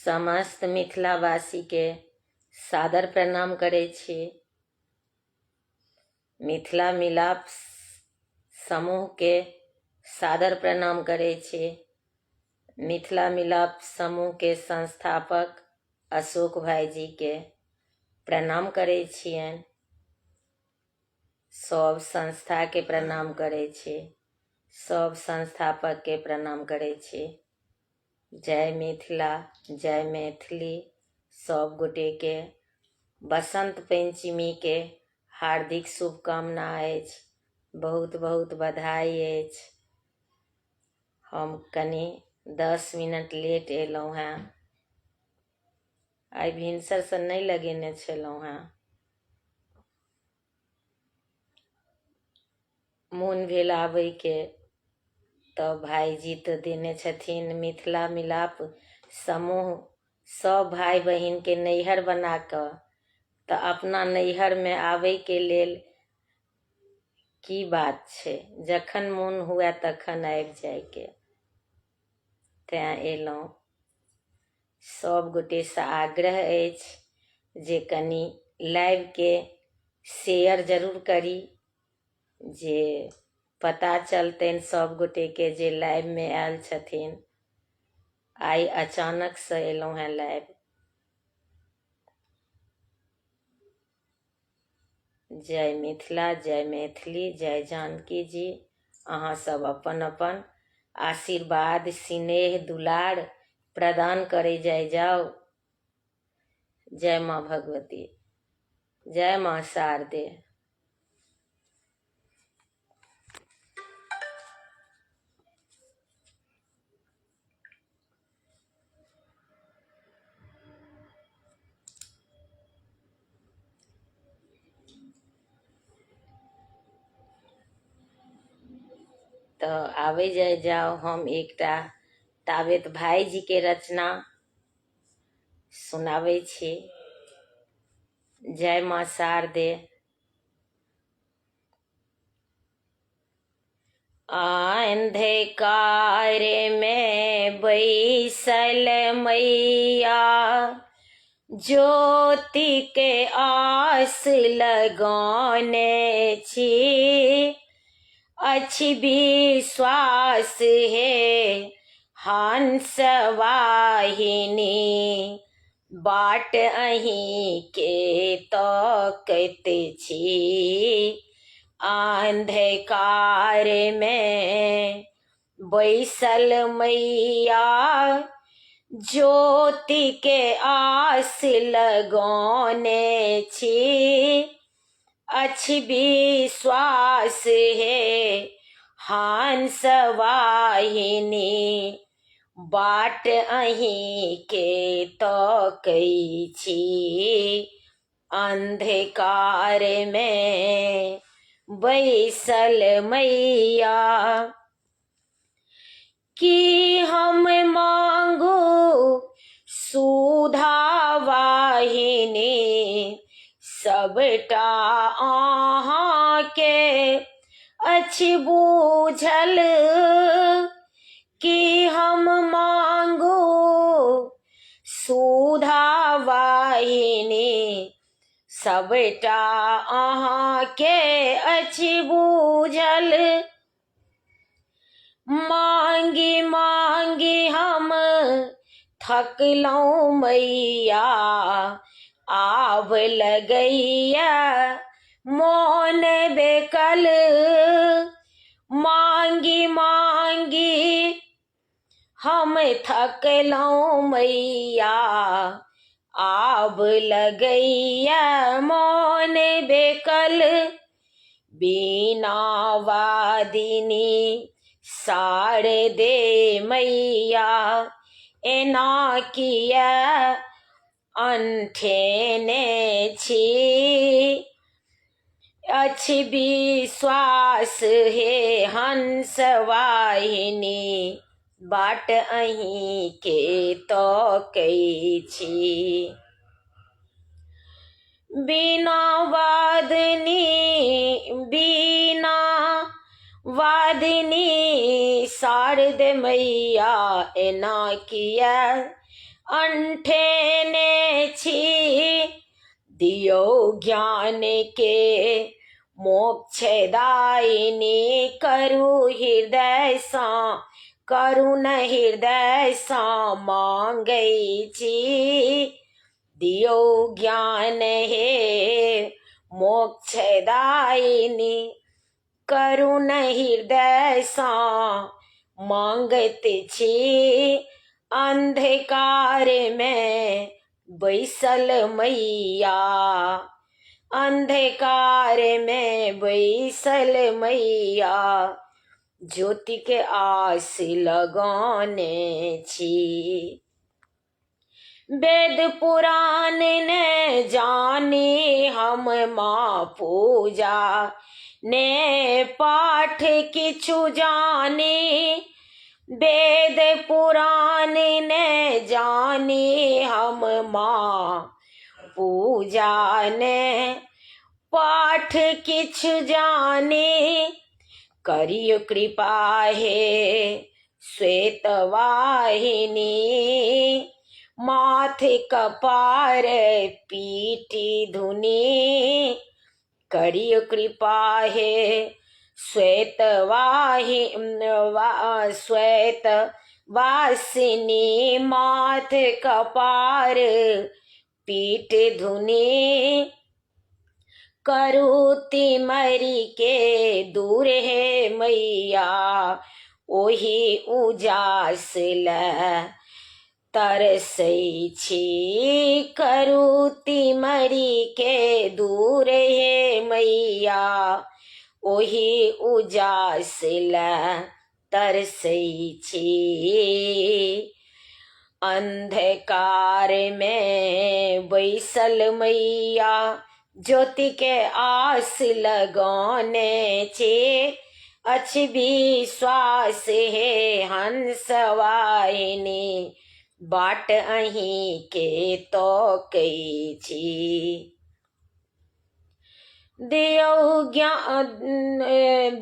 समस्त मिथिलावासी के सादर प्रणाम करे छी। मिथिला मिलाप समूह के सादर प्रणाम करे छी। मिथिला मिलाप समूह के संस्थापक अशोक भाई जी के प्रणाम करे छियनि। सब संस्था के प्रणाम करे छी, सब संस्थापक के प्रणाम करे छी। जय मिथिला, जय मैथिली। सब गोटे के बसंत पंचमी के हार्दिक शुभकामना अछि, बहुत बहुत बधाई अछि। हम कनी 10 मिनट लेट एलहुँ हैं। आइ भिनसर से नहीं लगेने छलहुँ हैं। मोन भेल आबै के, तो भाईजी तो देने छथिन मिथिला मिलाप समूह सब भाई बहिन के नैहर बना कऽ, तो अपना नैहर में आबै के लेल की बात छै, जखन मोन हुए तखन आबि जाय के। तें एलहुँ। सब गोटे से आग्रह अछि जे कनी लाइव के शेयर जरूर करी, जे पता चलतनि सब गोटे के जे लाइव में आयल छथिन। आई अचानक से एलहुँ हैं लाइव। जय मिथिला, जय मैथिली, जय जानकी जी। अहाँ सब अपन अपन आशीर्वाद स्नेह दुलार प्रदान करे जाय जाओ। जय माँ भगवती, जय माँ शारदे। तो आवे जाय जाओ। हम एकटा ताबेत भाई जी के रचना सुनावे छी। जय माँ शारदे। अंधकार में बैसल मैया, ज्योति के आस लगाने छी। अच्छी विश्वास है हंस वाहिनी, बाट अहीं के तकैत छी। अंधकार में बैसल मैया, ज्योति के आस लगाने छी। अच्छी विश्वास है हंस वाहिनी, बाट अहीं के तकै छी। अंधकार में बैसल मैया, कि हम मांगू सुधा वाहिनी, सबटा अहाँ के अछि बूझल। कि हम मांगू सुधा वाहिनी, सबटा अहाँ के अछि बूझल। मांगी मांगी हम थकलहुँ मैया, आब लगैया मोन बेकल। मांगी मांगी हम थकलहुँ मैया, आब लगैया मोन बेकल। बीना वादिनी शारदे मैया, एना किया अनठेने छी। अच्छी विश्वास है हंस वाहिनी, बाट अहीं के तकै छी। बीना वादिनी शारदे मैया, एना किया अंठेने छी दियो ज्ञान के मोक्षदायिनी करु हृदय सा करुण हृदय सा मांगई छी दियो ज्ञान हे मोक्षदायिनी करुण हृदय सा मांगत छी अंधकार में बैसल मैया अंधकार में बैसल मैया ज्योति के आस लगाने छी वेद पुराण ने जानी हम माँ पूजा ने पाठ किछु जानी वेद पुराण ने जानी हम माँ पूजा ने पाठ किछु जानी करियो कृपा हे श्वेत वाहिनी माथे कपार पीटी धुनी करियो कृपा हे श्वेत वासिनी माथे कपार पीट धुनी करुति मरी के दूर है मैया ओही उजास ल तरसई छी करुति मरी के दूर है मैया ओही उजास ल तरसई छी अंधकार में बैसल मैया ज्योति के आस लगाने छे अच्छी विश्वास है हंस वाहिनी बाट अहीं के तो कई छी दियो ज्ञान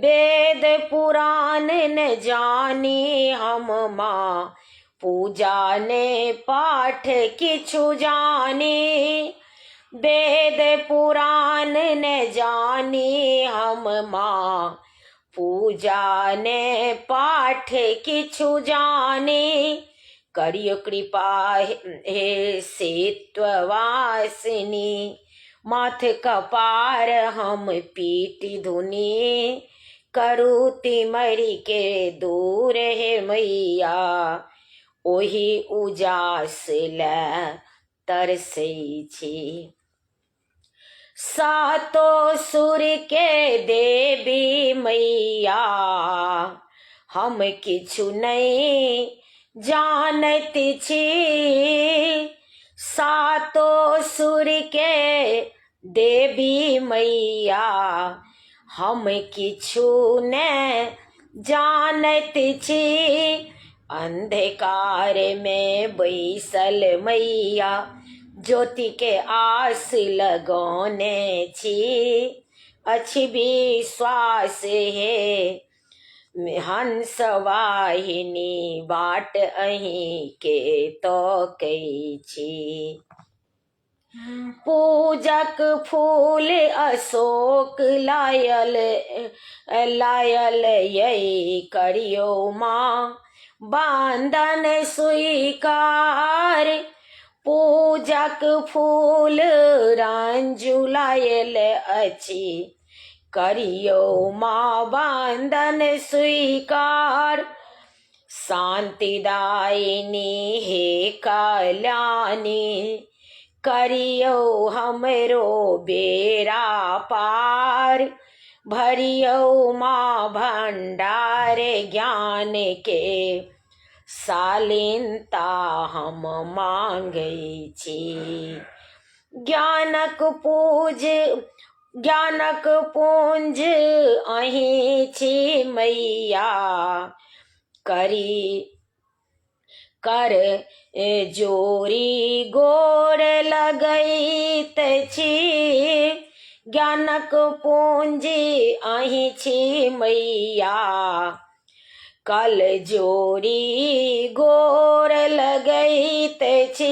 वेद पुराण न जानी हम माँ पूजा ने पाठ किछु जानी वेद पुराण ने जानी हम माँ पूजा ने पाठ किछु जानी करियो कृपा हे सेत्ववासिनी माथ कपार हम पीटी धुनी करुति मरी के दूर है मैया ओही उजास ल तरसई छी सातो सुर के देवी मैया हम किछु नहीं जानत छी सातो सुर के देवी मैया हम किछु ने जानत छी अंधकार में बैसल मैया ज्योति के आस लगाने छी अच्छी विश्वास है हंस वाहिनी बाट अहीं के तो कई छी पूजक फूल अशोक लायल यही करियो माँ बांधन स्वीकार पूजक फूल रांजू लायल अछि करियो माँ बांधन स्वीकार शांतिदायिनी हे कल्याणी करियो हमरो बेरा पार भरियो माँ भंडार ज्ञान के शालीनता हम मांगै छी ज्ञानक पुंज अहीं छी मैया करी कर जोरी गोर लगैत छी ज्ञानक पुंज अहीं छी मैया कल जोरी गोर लगैत छी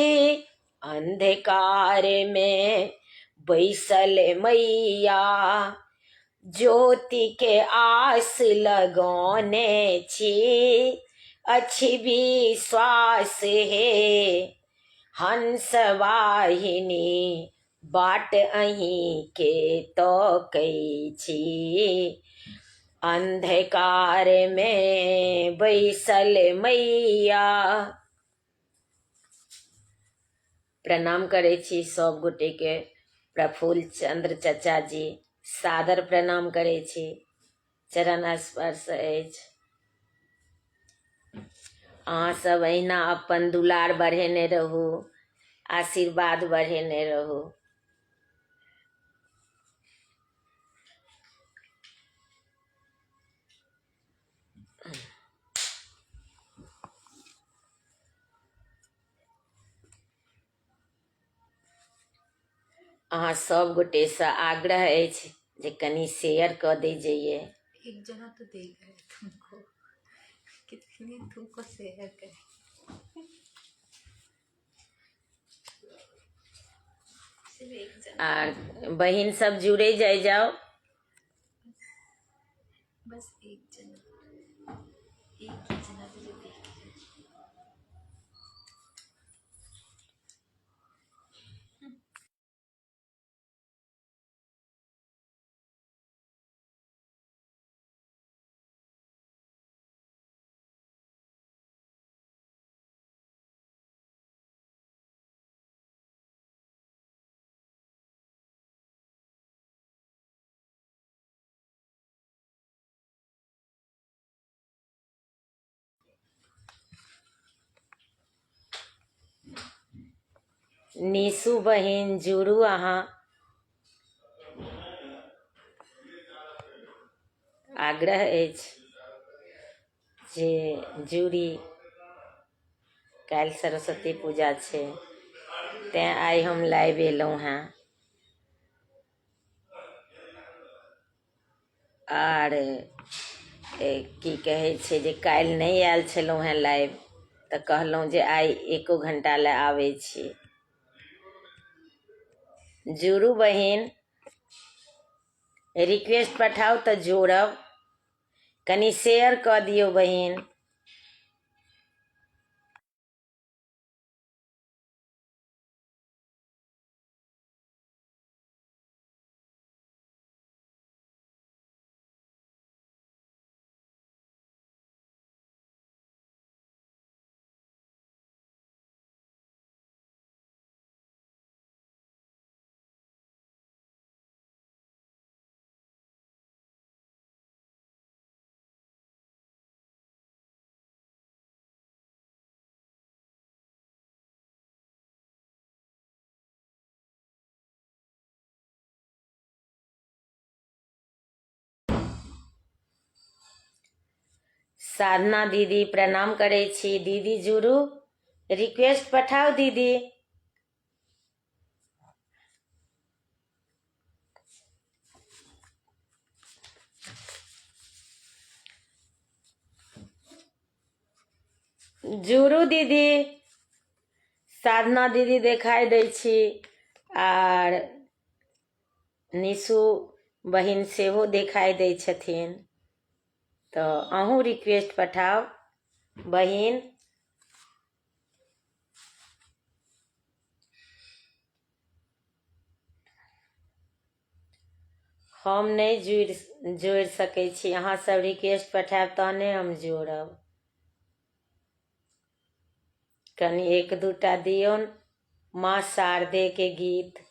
अंधकार में बैसल मैया ज्योति के आस लगौने छी अच्छी विश्वास है हंस वाहिनी बाट अहीं के तो कई छी अंधकार में बैसल मैया। प्रणाम करे छी सब गोटे के। प्रफुल्ल चंद्र चचा जी सादर प्रणाम करे छी। चरण स्पर्श अछि। अहाँ सब अहिना अपन दुलार बढ़ेने रहू, आशीर्वाद बढ़ेने रहू। अहाँ सब गोटे से आग्रह अछि जे कनी शेयर क दीजिए। एक जना तो देख रहे तुमको, कितनी तुमको शेयर करें। और बहन सब जुड़े जाओ। बस एक जना, एक ही जना मुझे देख रहे। नीसू बहन जुड़ू अहाँ। आग्रह अछि जे जुड़ी। काल्हि सरस्वती पूजा छै तैं आइ हम लाइव एलहुँ हैं। आर की कहै छै जे काल्हि नहीं आयल छलहुँ हैं लाइव तऽ कहलहुँ जे आइ 1 घंटा ले आबै छी। जुड़ू बहिन, रिक्वेस्ट पठाउ तऽ जोड़ब। कनी शेयर क दियौ बहिन। साधना दीदी प्रणाम करे छी। दीदी जुड़ू, रिक्वेस्ट पठाओ दीदी। जुड़ू दीदी। साधना दीदी देखाई दै छी आर निशु बहिन सेहो देखाई दै छथिन। तो अहूँ रिक्वेस्ट पठाओ बहिन। हम नहीं जोड़ सकै छी, अहाँ सब रिक्वेस्ट पठाएब तहने हम जोड़ब। कनी 1-2टा दियौ माँ शारदे के गीत।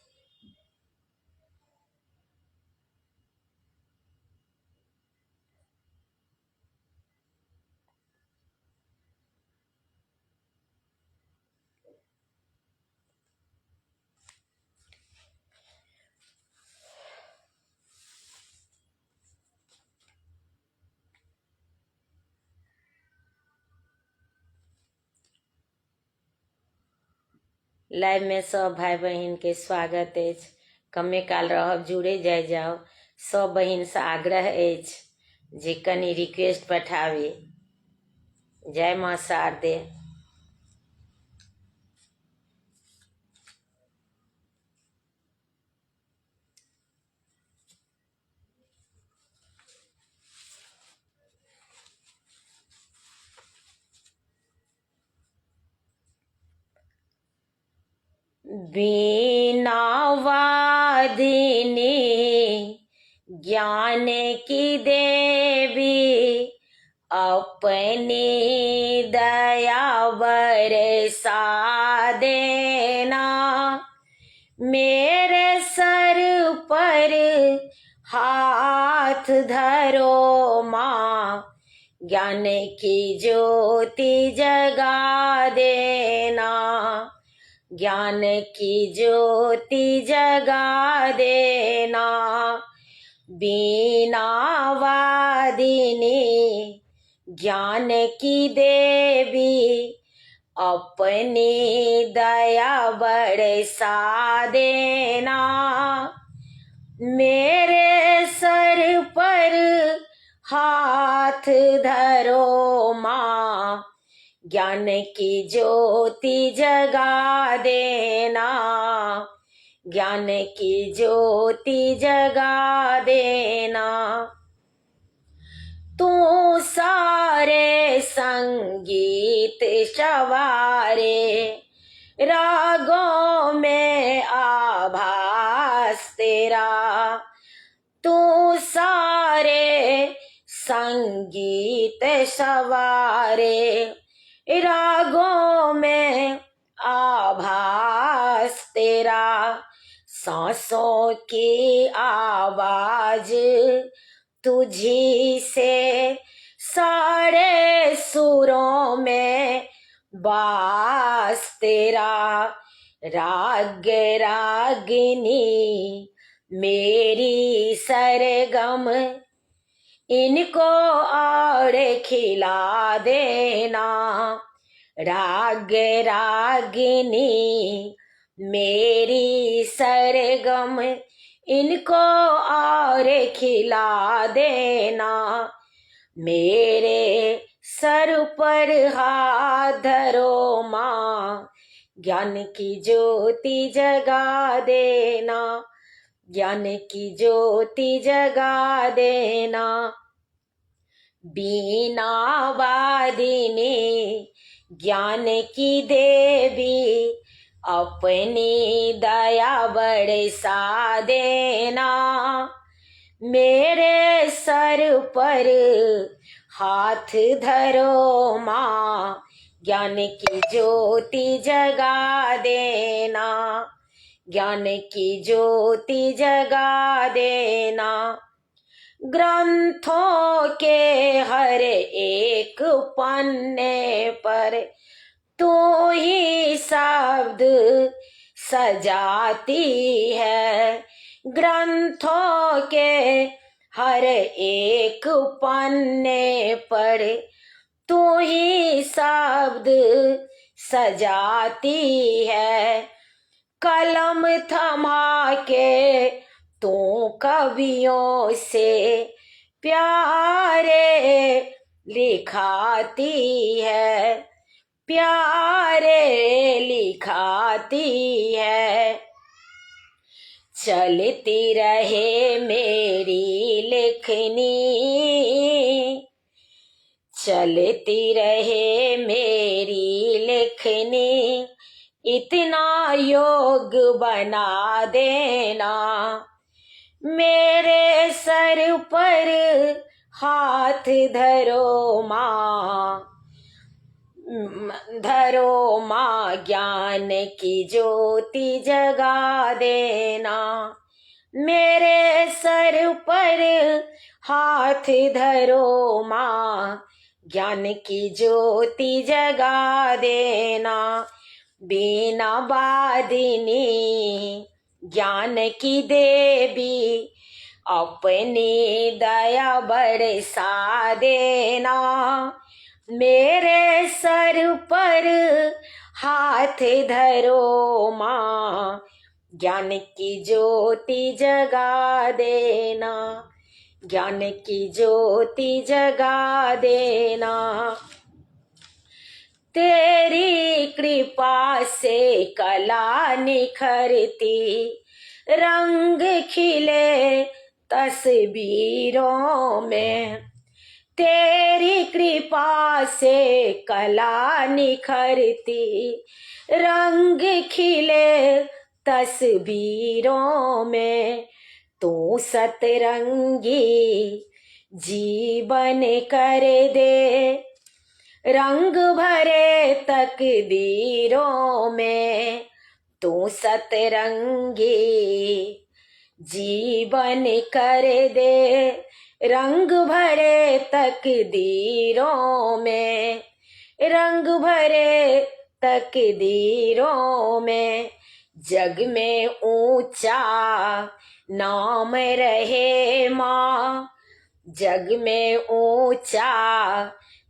लाइव में सब भाई बहन के स्वागत अछि। कमे काल रहब, जुड़े जाओ। सब बहन से आग्रह अछि जे कनी रिक्वेस्ट पठावे। जय माँ शारदे। बीना वादिनी ज्ञान की देवी अपनी दया बरसा देना। मेरे सर पर हाथ धरो माँ, ज्ञान की ज्योति जगा देना। ज्ञान की ज्योति जगा देना। बीना वादिनी ज्ञान की देवी अपनी दया बरसा देना। मेरे सर पर हाथ धरो माँ, ज्ञान की ज्योति जगा देना। ज्ञान की ज्योति जगा देना। तू सारे संगीत सवारे, रागों में आभास तेरा। तू सारे संगीत सवारे, रागों में आभास तेरा। सांसों की आवाज तुझी से, सारे सुरों में बास तेरा। राग रागिनी मेरी सरगम, इनको और खिला देना। राग रागिनी मेरी सरगम, इनको और खिला देना। मेरे सर पर हाथ धरो माँ, ज्ञान की ज्योति जगा देना। ज्ञान की ज्योति जगा देना। बीना वादिनी ज्ञान की देवी अपनी दया बरसा देना। मेरे सर पर हाथ धरो माँ, ज्ञान की ज्योति जगा देना। ज्ञान की ज्योति जगा देना। ग्रंथों के हर एक पन्ने पर तू ही शब्द सजाती है। ग्रंथों के हर एक पन्ने पर तू ही शब्द सजाती है। कलम थमा के तू कवियों से प्यारे लिखाती है। प्यारे लिखाती है। चलती रहे मेरी लेखनी, चलती रहे मेरी लेखनी, इतना योग बना देना। मेरे सर पर हाथ धरो माँ, धरो माँ, ज्ञान की ज्योति जगा देना। मेरे सर पर हाथ धरो माँ, ज्ञान की ज्योति जगा देना। बीना वादिनी ज्ञान की देवी अपनी दया बरसा देना। मेरे सर पर हाथ धरो माँ, ज्ञान की ज्योति जगा देना। ज्ञान की ज्योति जगा देना। तेरी कृपा से कला निखरती, रंग खिले तस्वीरों में। तेरी कृपा से कला निखरती, रंग खिले तस्वीरों में, तू सतरंगी जीवन कर दे, रंग भरे तकदीरों में, तू सतरंगी जीवन कर दे, रंग भरे तकदीरों में, रंग भरे तकदीरों में, जग में ऊंचा नाम रहे माँ, जग में ऊंचा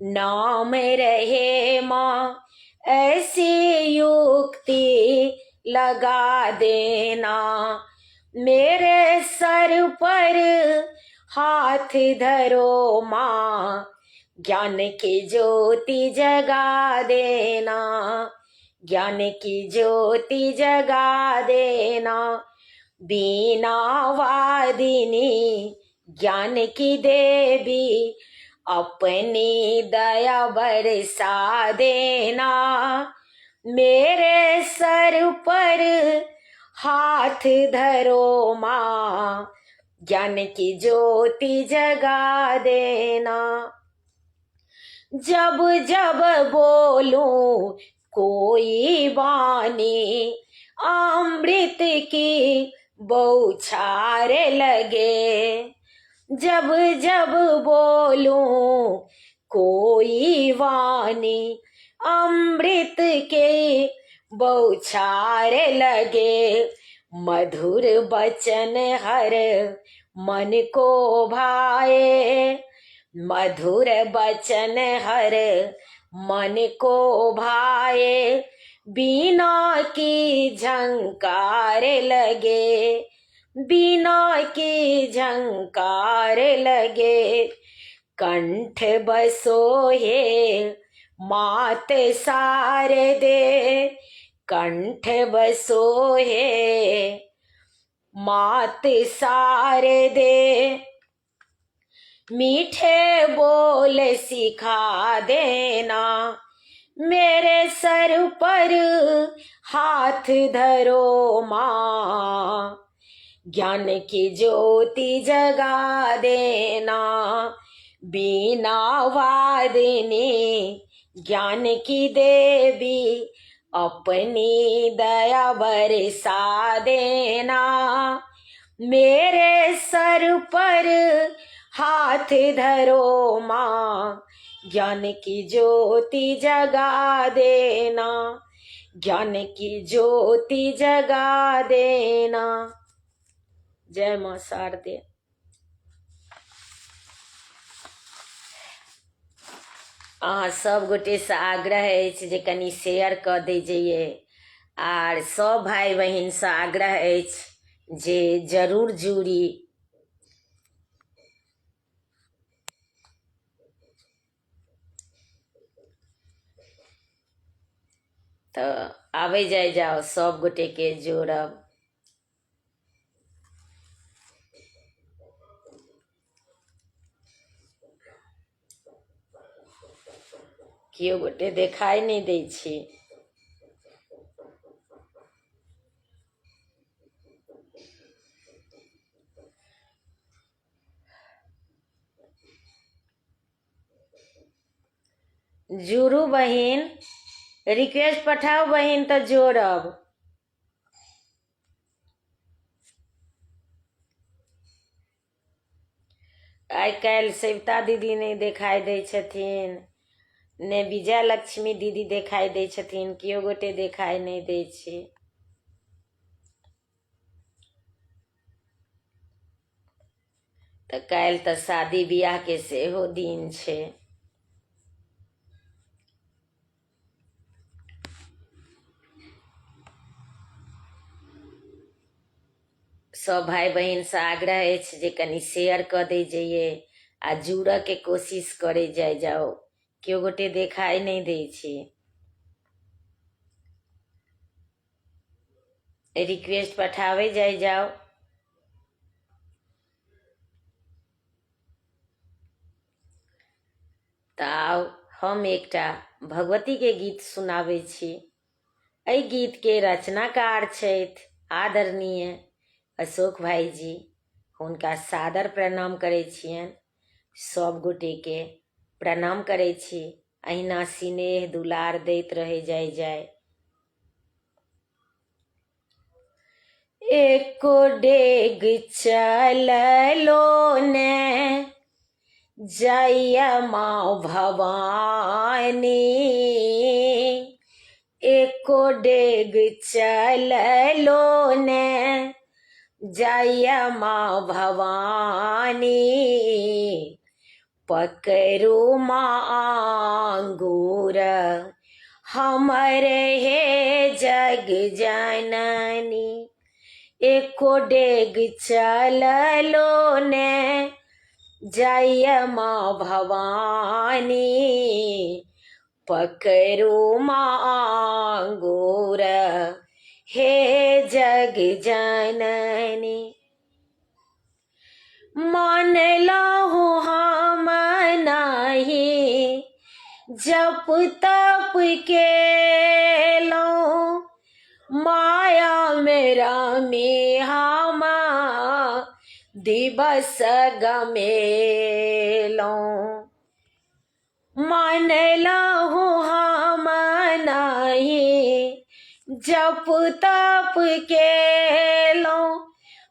नाम रहे माँ, ऐसी युक्ति लगा देना, मेरे सर पर हाथ धरो माँ, ज्ञान की ज्योति जगा देना, ज्ञान की ज्योति जगा देना, बीना वादिनी ज्ञान की देवी, अपनी दया बरसा देना, मेरे सर पर हाथ धरो माँ, ज्ञान की ज्योति जगा देना, जब जब बोलूं कोई वाणी, अमृत की बौछार लगे, जब जब बोलूं कोई वाणी, अमृत के बौछार लगे, मधुर बचन हर मन को भाए, मधुर बचन हर मन को भाए, बीना की झंकार लगे, बीना की झंकार लगे, कंठ बसोहे मात शारदे, कंठ बसोहे मात शारदे, मीठे बोल सिखा देना, मेरे सर पर हाथ धरो माँ, ज्ञान की ज्योति जगा देना, बीना वादिनी ज्ञान की देवी, अपनी दया बरसा देना, मेरे सर पर हाथ धरो माँ, ज्ञान की ज्योति जगा देना, ज्ञान की ज्योति जगा देना। जय माँ शारदे। अहाँ सब गोटे से आग्रह अछि जे कनि शेयर कऽ दीजिए, आर सब भाई बहिन से आग्रह अछि जे जरूर जुड़ी। तो आबे जाए जाओ सब गोटे के जोड़ब। केओ गोटे देखाई नहीं दै छी। जुड़ू बहिन, रिक्वेस्ट पठाओ बहिन तो जोड़ब। आइ काल्हि सविता दीदी नहीं देखाई दै छथिन, ने विजय लक्ष्मी दीदी देखाई दै छथिन, केओ गोटे देखाई नहीं दै छी। तो काल्हि तो शादी बियाह के सेहो दिन छै। सब भाई बहिन से आग्रह अछि जे कनि शेयर कऽ दै जाइए आ जुड़ऽ के कोशिश करे जाए जाओ, केओ गोटे देखाई नहीं दै छी। रिक्वेस्ट पठावे जाए जाओ। तऽ हम एकटा भगवती के गीत सुनाबै छी। एहि गीत के रचनाकार छथि आदरणीय अशोक भाईजी। हुनका सादर प्रणाम करै छियनि। सब गोटे के प्रणाम करै छी। अहिना स्नेह दुलार दैत रहे जाय। एको डेग चललो ने जय माँ भवानी, एको डेग चललो ने जय माँ भवानी, पकड़ू माँ अंगूर हमर हे जग जननी, एको डेग चललो ने जय माँ भवानी, पकड़ू माँ अंगूर हे जग जननी। मान लहु हम नहीं जप तप के लो, माया मेरा में हम दिवस गमेलो, मान लहु हम नहीं जप तप के लो,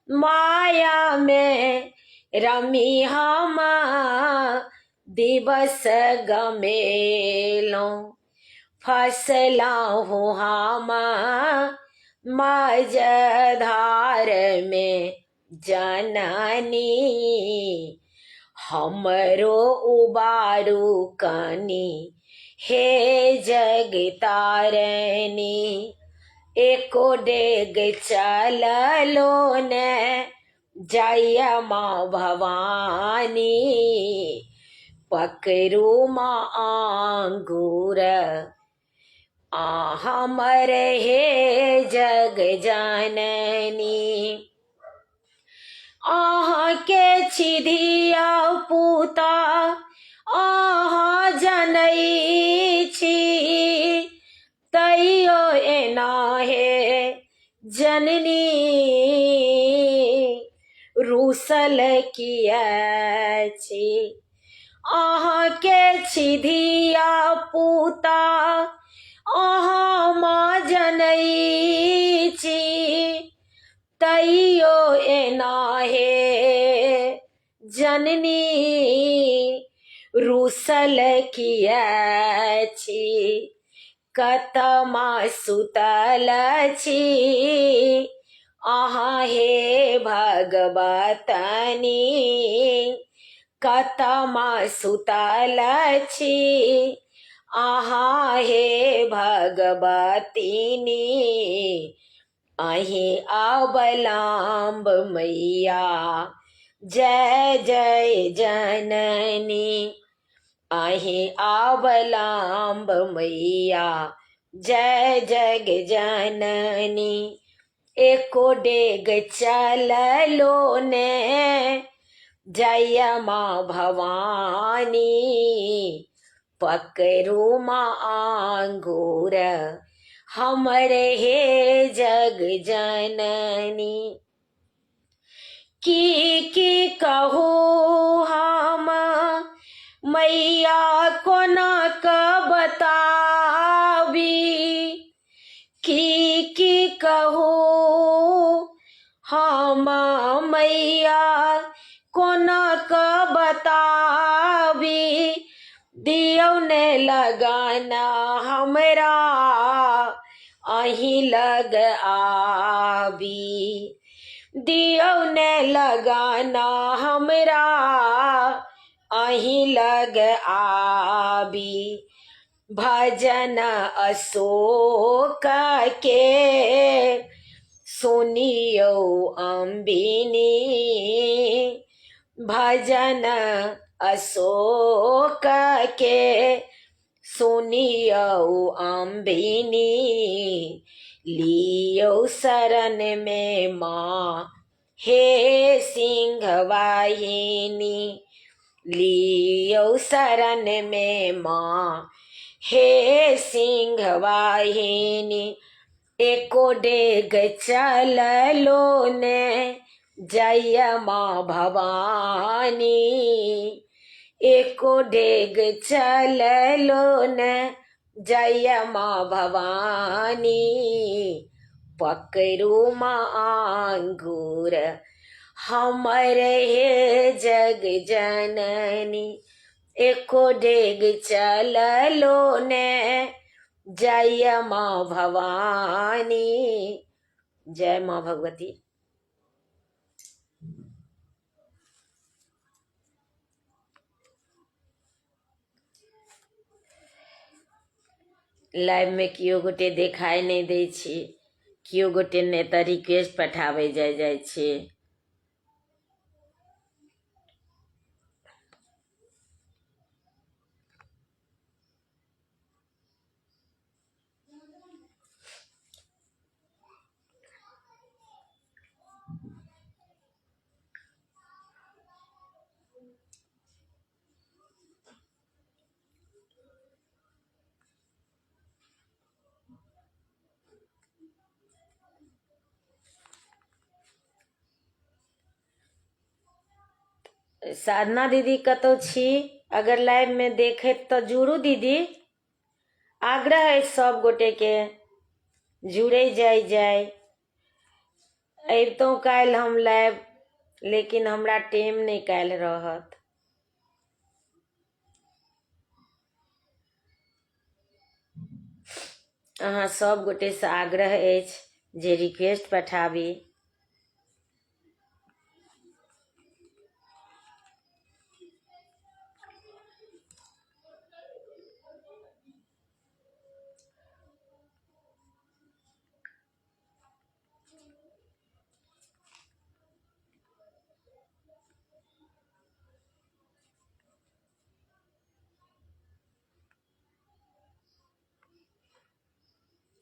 माया में रमी हम दिवस गमेलो, फसला हूँ हम मझधार में जननी, हमरो उबारू कनी हे जग तारनी, एको डेग चललो ने जय माँ भवानी, पकड़ू माँ अंगूर हमर हे जग जननी, अहाँ के छिधिया पूता अहाँ जनै छी, तैयो एना हे जननी रूसल किया छी, अहाँ के छिधिया पूता अहाँ माँ जनै छी, तैयो एना हे जननी रूसल किया छी, कतमा सुतल छी अहाँ हे भगवतनी, कतमा सुतल छी अहाँ हे भगवतीनी, अहीं अवलंब मैया जय जय जननी, अहीं अवलंब मैया जय जग जननी, एको डेग चललो ने जय माँ भवानी, पकड़ू माँ अंगूर हमर हे जग जननी, की कहू हम मैया कोना क बताबी, की कहू हम मैया कोना क बताबी, दियौ ने लगाना हमरा अहीं लग आबी, दियौ ने लगाना हमरा अहीं लग आबी, भजन अशोक के सुनियो अम्बिनी, भजन अशोक के सुनियो अम्बिनी, लियो शरण में माँ हे सिंह वाहिनी, लियो शरण में माँ हे सिंह वाहिनी, एको डेग चललो ने जय माँ भवानी, एको डेग चललो ने जय माँ भवानी, पकड़ू माँ अंगूर हमरे हे जग जननी, एको डेग चललो ने जय माँ भवानी। जय माँ भगवती। लाइव में कियो गोटे देखाई नहीं दै छी, कियो गोटे ने तऽ रिक्वेस्ट पठाबै जाइ छी। साधना दीदी कतौ छी? अगर लाइव में देखे तो जुड़ू दीदी। आग्रह है सब गोटे के जुड़े जाय। अबितौ काल्हि हम लाइव, लेकिन हमरा टाइम नहीं काल्हि रहत। अहाँ सब गोटे से आग्रह अछि जे रिक्वेस्ट पठाबी।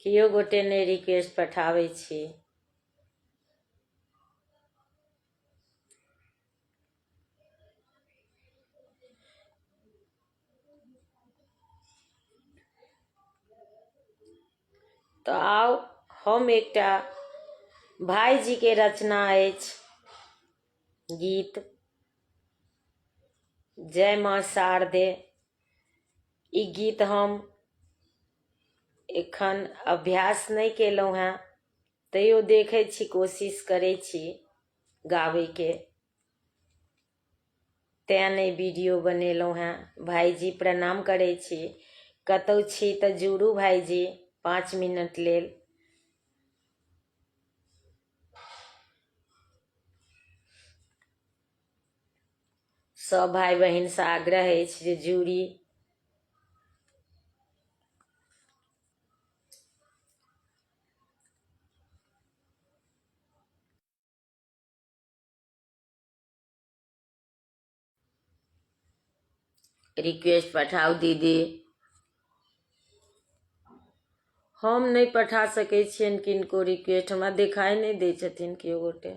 कियो गोटे ने रिक्वेस्ट पठाबै छी। तो आओ हम एकटा भाईजी के रचना अछि गीत जय माँ शारदे। ई गीत हम एखन अभ्यास नहीं केलहुँ हैं, तैयो देखे छी, कोशिश करे छी गावे के, तैं नहीं वीडियो बनेलहुँ हैं। भाईजी प्रणाम करे छी। कतौ छी तऽ जुड़ू भाईजी 5 मिनट लेल। सब भाई बहन से आग्रह अछि जे जुड़ी। रिक्वेस्ट पठाओ दीदी। हम नहीं पठा सकै छियनि किनको रिक्वेस्ट, हमरा दिखाई नहीं दै छथिन कियो गोटे।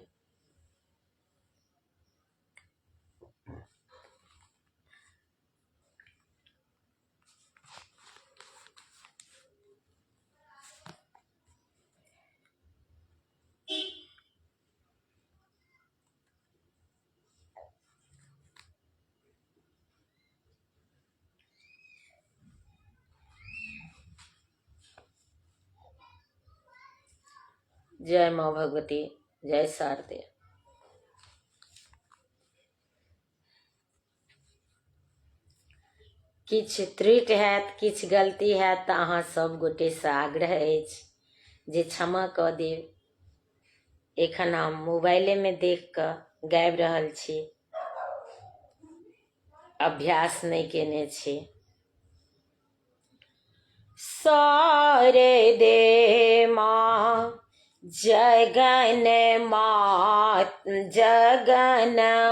जय माँ भगवती, जय शारदे। किछ त्रुटि हैत, किछ गलती हैत तऽ अहाँ सब गोटे से आग्रह अछि जे क्षमा कऽ देब। एखन हम मोबाइले में देख कऽ गाबि रहल छी, अभ्यास नहीं केने छी। शारदे माँ जगन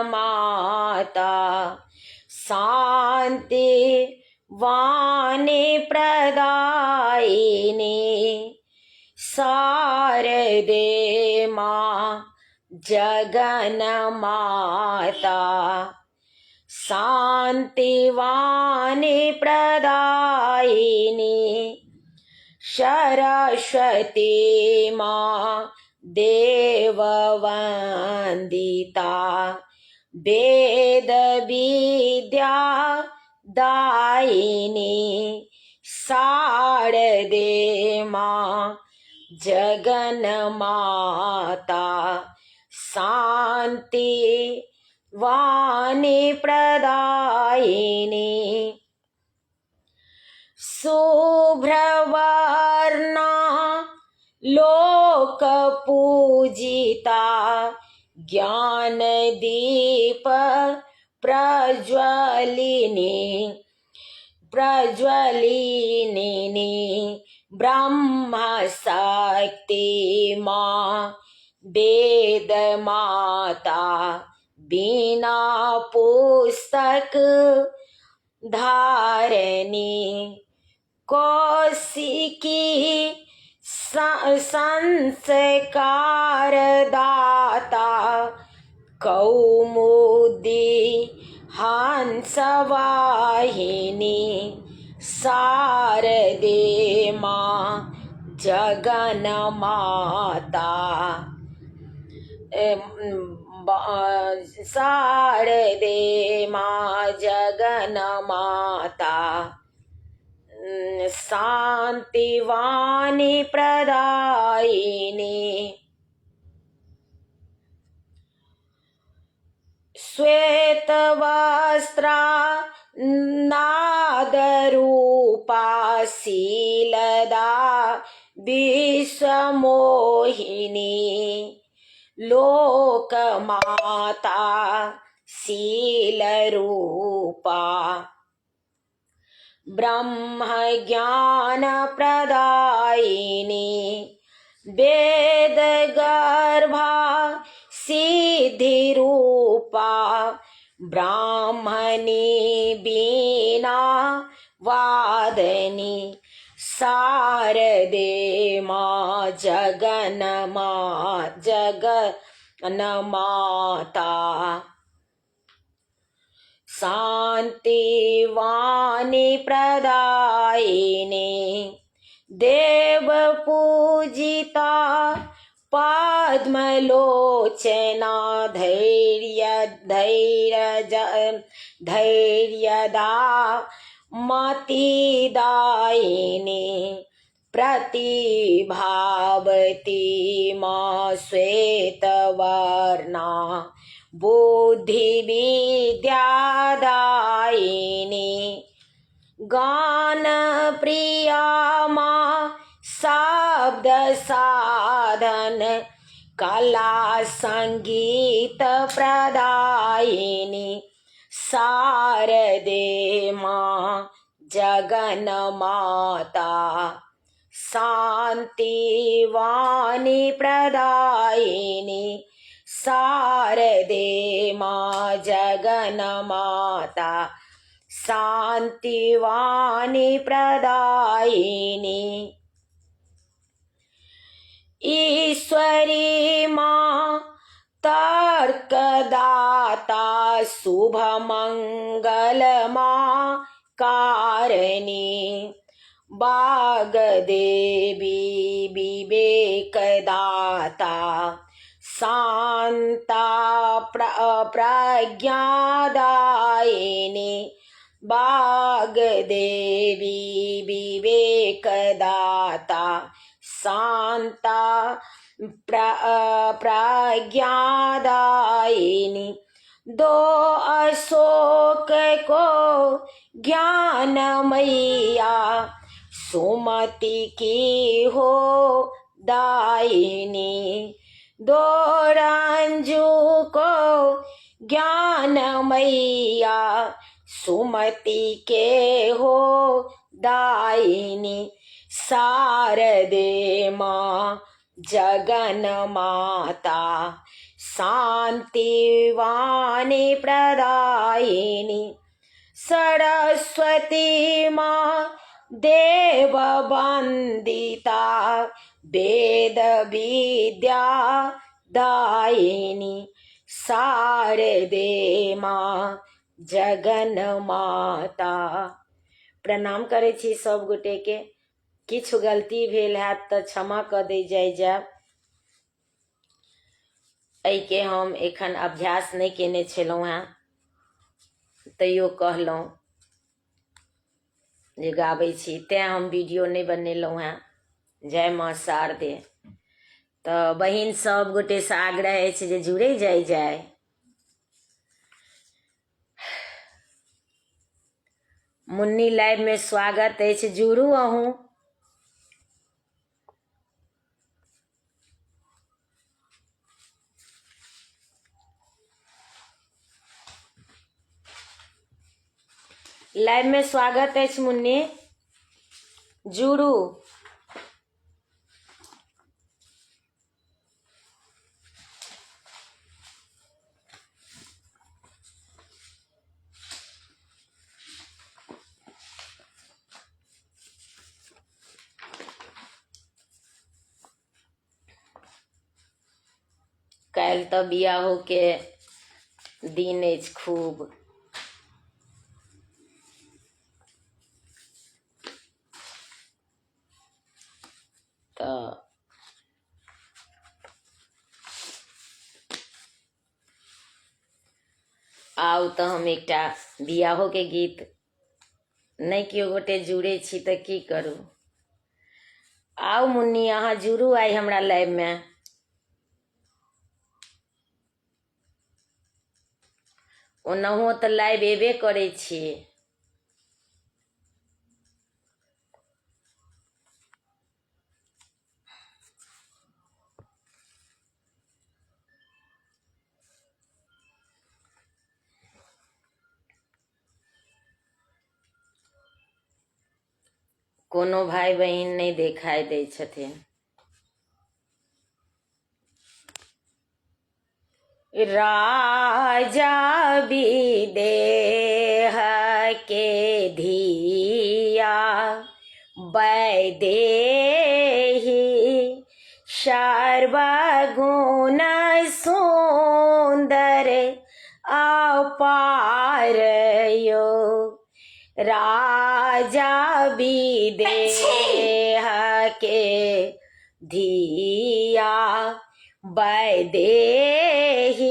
माता, शांति वाणी प्रदायिनी, शारदे माँ जगन माता, शान्तिवाणी प्रदायिनी सरस्वती माँ देववन्दिता वेद विद्या दायिनी शारदे माँ जगन्माता शान्ति वाणी प्रदायिनी शुभ्रवर्णा लोक पूजिता ज्ञानदीप प्रज्वलिनी ब्रह्म शक्ति माँ वेद माता बिना पुस्तक धारणी कौशिकी संस्कार दाता कौमुदी हंसवाहिनी शारदे माँ जगन्माता शारदे माँ जगन्माता शान्तिवाणी प्रदायिनी श्वेतवस्त्रा नादरूपा शीलदा विश्वमोहिनी लोकमाता शीलरूपा ब्रह्म ज्ञान प्रदायिनी वेद गर्भा सिद्धिरूपा ब्राह्मणी बीना वादनी शारदे माँ जगन्माता शान्तिवाणी प्रदायिनी देव पूजिता पद्मलोचना धैर्यदा मतिदायिनी प्रतिभावती माँ श्वेतवर्णा बुद्धिविद्यादायिनी गान प्रिया माँ शब्द साधन कला संगीत प्रदायिनी शारदे माँ जगन्माता शान्तिवाणी प्रदायिनी शारदे माँ जगन्माता शान्तिवाणी प्रदायिनी ईश्वरी माँ तर्कदाता शुभमंगल माँ कारिणी वाग्देवी विवेकदाता शान्ता प्रज्ञादायिनी वाग्देवी विवेकदाता शान्ता प्रज्ञादायिनी दो अशोक को ज्ञान मैया सुमति की हो दायिनी दो रंजू को ज्ञान मैया सुमति के हो दायिनी शारदे माँ जगन्माता शान्तिवाणी प्रदायिनी सरस्वती माँ देववन्दिता वेद विद्या दायिनी शारदे माँ जगन माता। प्रणाम करै छी सब गोटे के। किछु गलती भेल हैत तऽ क्षमा कऽ दै जाय। एहिके हम एखन अभ्यास नहि केने छलहुँ हेँ, तैयो कहलहुँ जे गाबै छी, तेँ हम वीडियो नहि बनेलहुँ हेँ। जय माँ शारदे। तऽ बहिन सब गोटे से आग्रह अछि जे जुड़े जाय। मुन्नी लाइव में स्वागत अछि, जुड़ू अहूँ। लाइव में स्वागत अछि मुन्नी, जुड़ू। काल्हि तऽ बियाहो के दिन अछि खूब। तऽ आउ तऽ हम एकटा बियाहो के गीत, नहि केओ गोटे जुड़े छी तऽ की करू। आउ मुन्नी, अहाँ जुड़ू आइ हमरा लाइव में। ओनाहो तऽ लाइव एबे करै छी। कोनो भाई बहिन नहीं देखाई दै छथिन। राजा विदेह के धिया वैदेही सर्वगुण सुंदर अपार यो। राजा विदेह के धिया वैदेही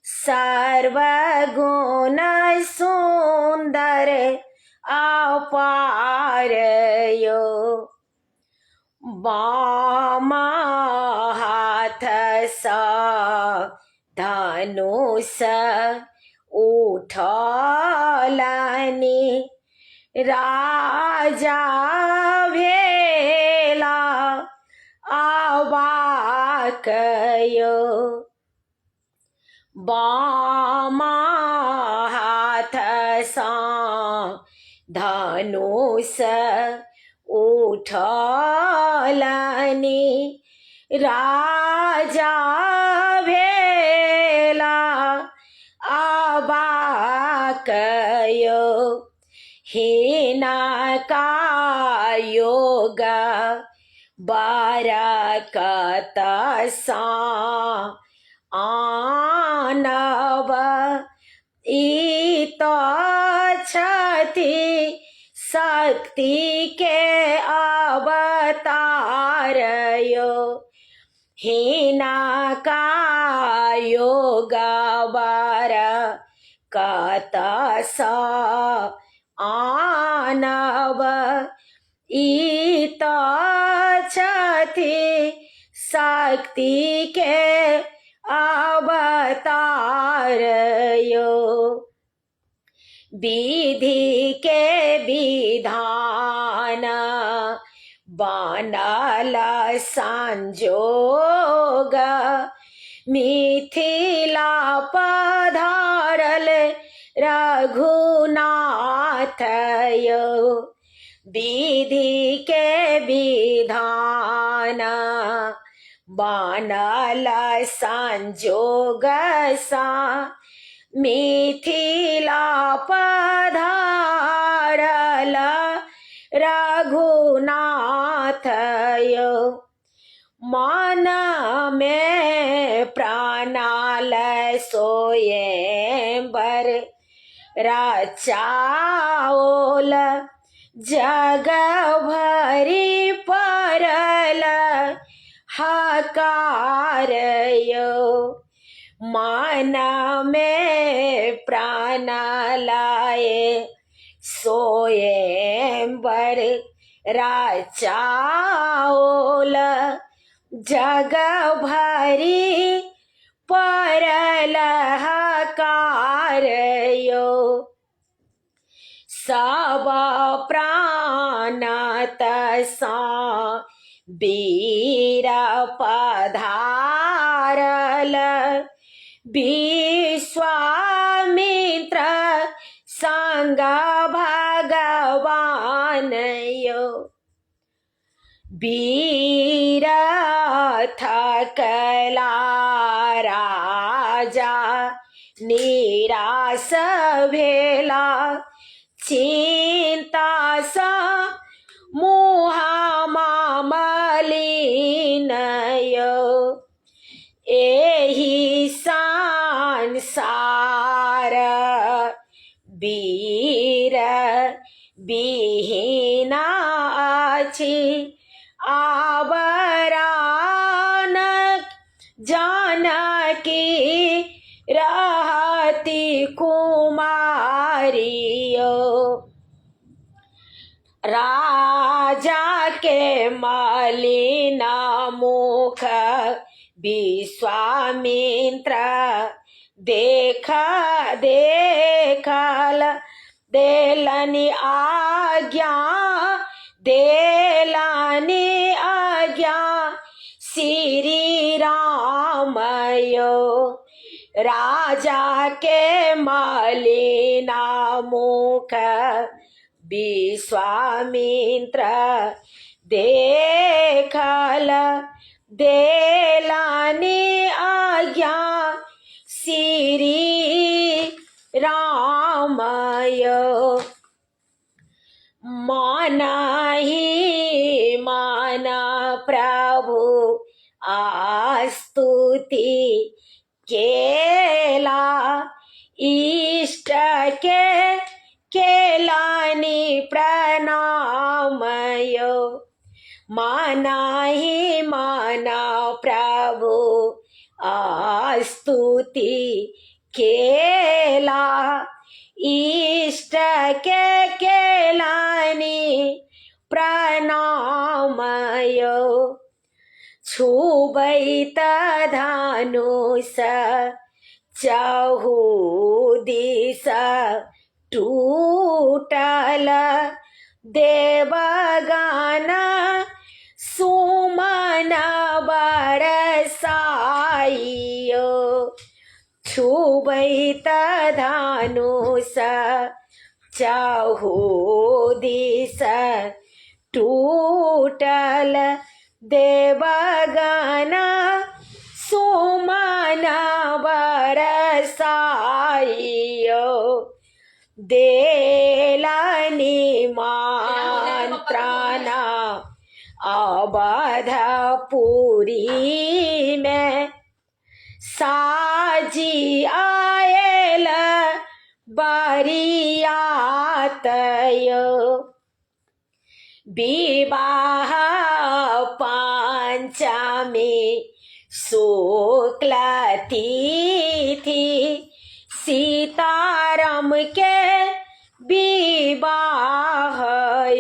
सर्वगुण सुंदर अपार यो। बाम हाथ सा धनुष उठलनि, राजा भेला अवाक यो। बाम हाथ सा धनुष उठलनि, राजा भेला अवाक यो। हिनका योग बरकत सा आनव, इत छथि शक्ति के अवतार यो। हिनका योग बरकत सा आनव, इत छथि शक्ति के अवतार यो। विधि के विधान बनल संजोग, मिथिला पधारल रघुनाथ यो। विधि के विधान बनल संजोग सा, मिथिला पधारल रघुनाथ यो। मन में प्राणाल सोयंबर राचाओल जग भरी परल हकारयो मान में प्राण लाए सोयंबर राचाओल जग भरी परल हकारयो सब प्राण तसा वीर पधारल विश्वामित्र संग भगवान यो वीर थकला राजा निराश भेला चिंता सा मुहामलिन यो एहि संसार वीर विहीना अछि आवरानक जानकी रहती कुमारियो राजा के मलिना मुख विश्वामित्र देखल देलनि आज्ञा श्री रामयो राजा के मलिना मुख विश्वामित्र देखल देलनि आज्ञा श्री रामयो माना प्रभु आस्तुति केला इष्ट के केलानि प्रणामयो माना प्रभु आस्तुति केला इष्ट के केलानि प्रणामयो छुबैत धनुष चहु दिस टूटल देवगण सुमन बरसाइयो छुबैत धनुष चहु दिस टूटल देवगण सुमन बरसाइयो देलनि मंत्राना अवधपुरी में साजी आयल बरियातयो विवाह पंचमी शुक्ल तिथि सीताराम के विवाह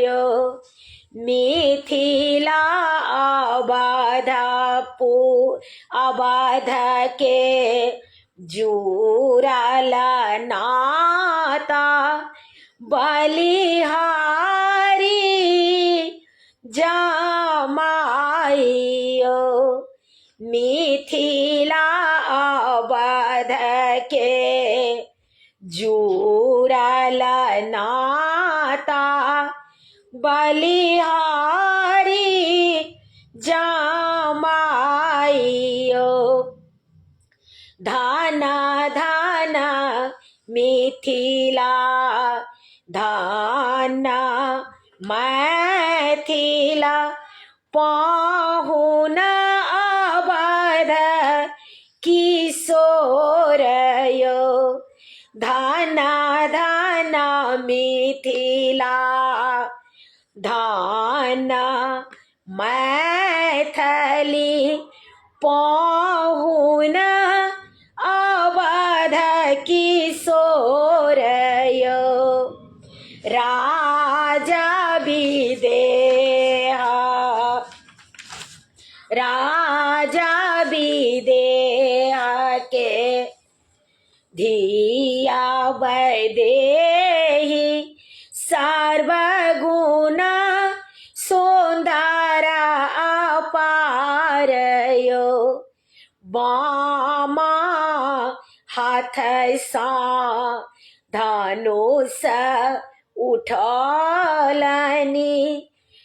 यो मिथिला अवध के जुड़ल नाता बलिहारी जमाइयो मिथिला अवध के जुड़ल नाता बलिहारी जमाइयो धाना धाना मिथिला धाना मैथिला पाहुन अवध किशोरयो धाना धाना धान मैथिली पहुन अवध किशोर यो राजा विदेह के धिया वैदेही सर्वगुण सुंदर अपार यो बामा हाथ सा धनुष उठलनी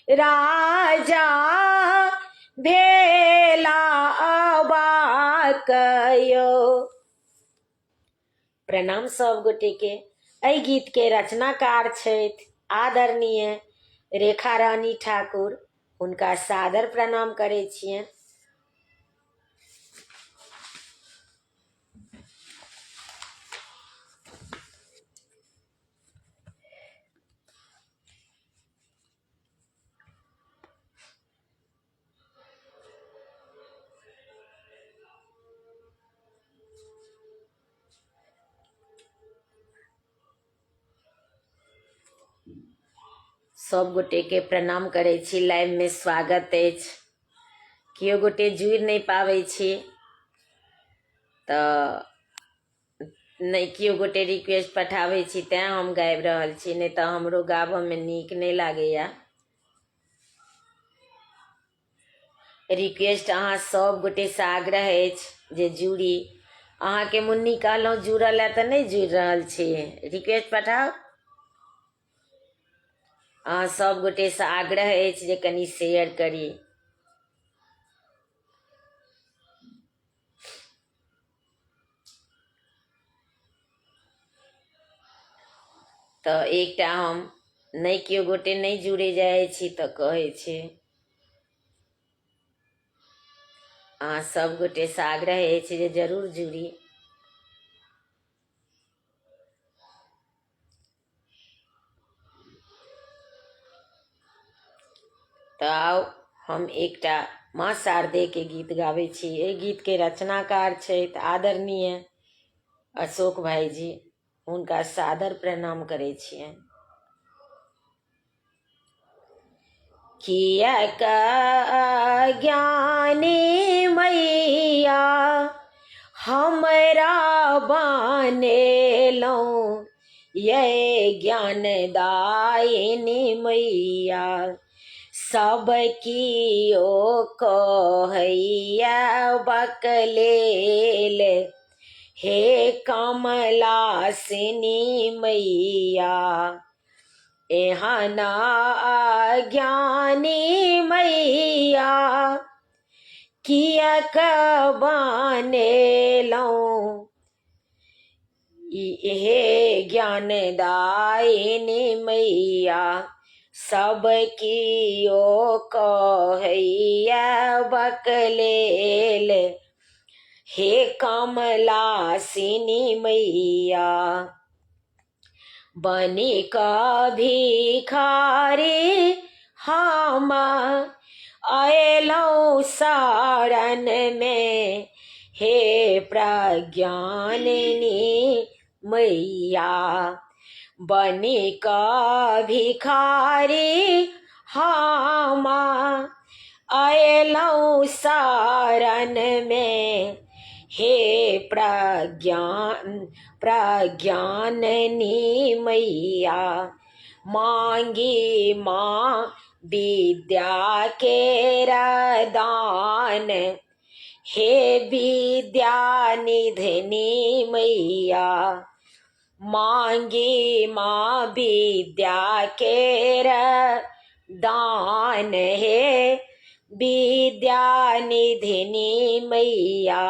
राजा भेला अबाक यो। प्रणाम सब गोटे के। एहि गीत के रचनाकार छथि आदरणीय रेखा रानी ठाकुर, हुनका सादर प्रणाम करै छियनि। सब गोटे के प्रणाम करै छी। लाइव में स्वागत अछि। केओ गोटे जुड़ि नहीं पाबै छी तऽ नहीं केओ गोटे रिक्वेस्ट पठाबै छी, तें हम गाबि रहल छी, नहीं तऽ हमरो गाबऽ में नीक नहीं लागैया। रिक्वेस्ट अहाँ सब गोटे से आग्रह अछि जे जुड़ी। अहाँ के मुन्नी कहलहुँ जुड़ल है तऽ नहीं जुड़ि रहल छी, रिक्वेस्ट पठाओ। अहाँ सब गोटे से आग्रह अछि जे कनी शेयर करी। तऽ एकटा हम नहीं केओ गोटे नहीं जुड़े जाए छी तऽ कहै छी। अहाँ सब गोटे से आग्रह अछि जे जरूर जुड़ी। तऽ आओ हम एकटा माँ शारदे के गीत गाबै छी। एहि गीत के रचनाकार छथि आदरणीय अशोक भाईजी, हुनका सादर प्रणाम करै छियनि। कियक ज्ञानी मैया हमरा बनेलहुँ, ये ज्ञानदायिनी मैया सब कियो कहैया बकलेल, हे कमलासिनी मैया एहन अज्ञानी मैया कियक बनेलहुँ, हे ज्ञानदायिनी मैया सब कियो कहैया बकलेल, हे कमलासिनी मैया बनिक भिखारी हम अयलहुँ शरण में, हे प्रज्ञानिनी मैया बनिक भिखारी हम अयलहुँ शरण में, हे प्रज्ञानिनी मैया मांगी माँ विद्या के दान, हे विद्या निधिनी मैया मांगी माँ विद्या के दान, हे विद्या निधिनी मैया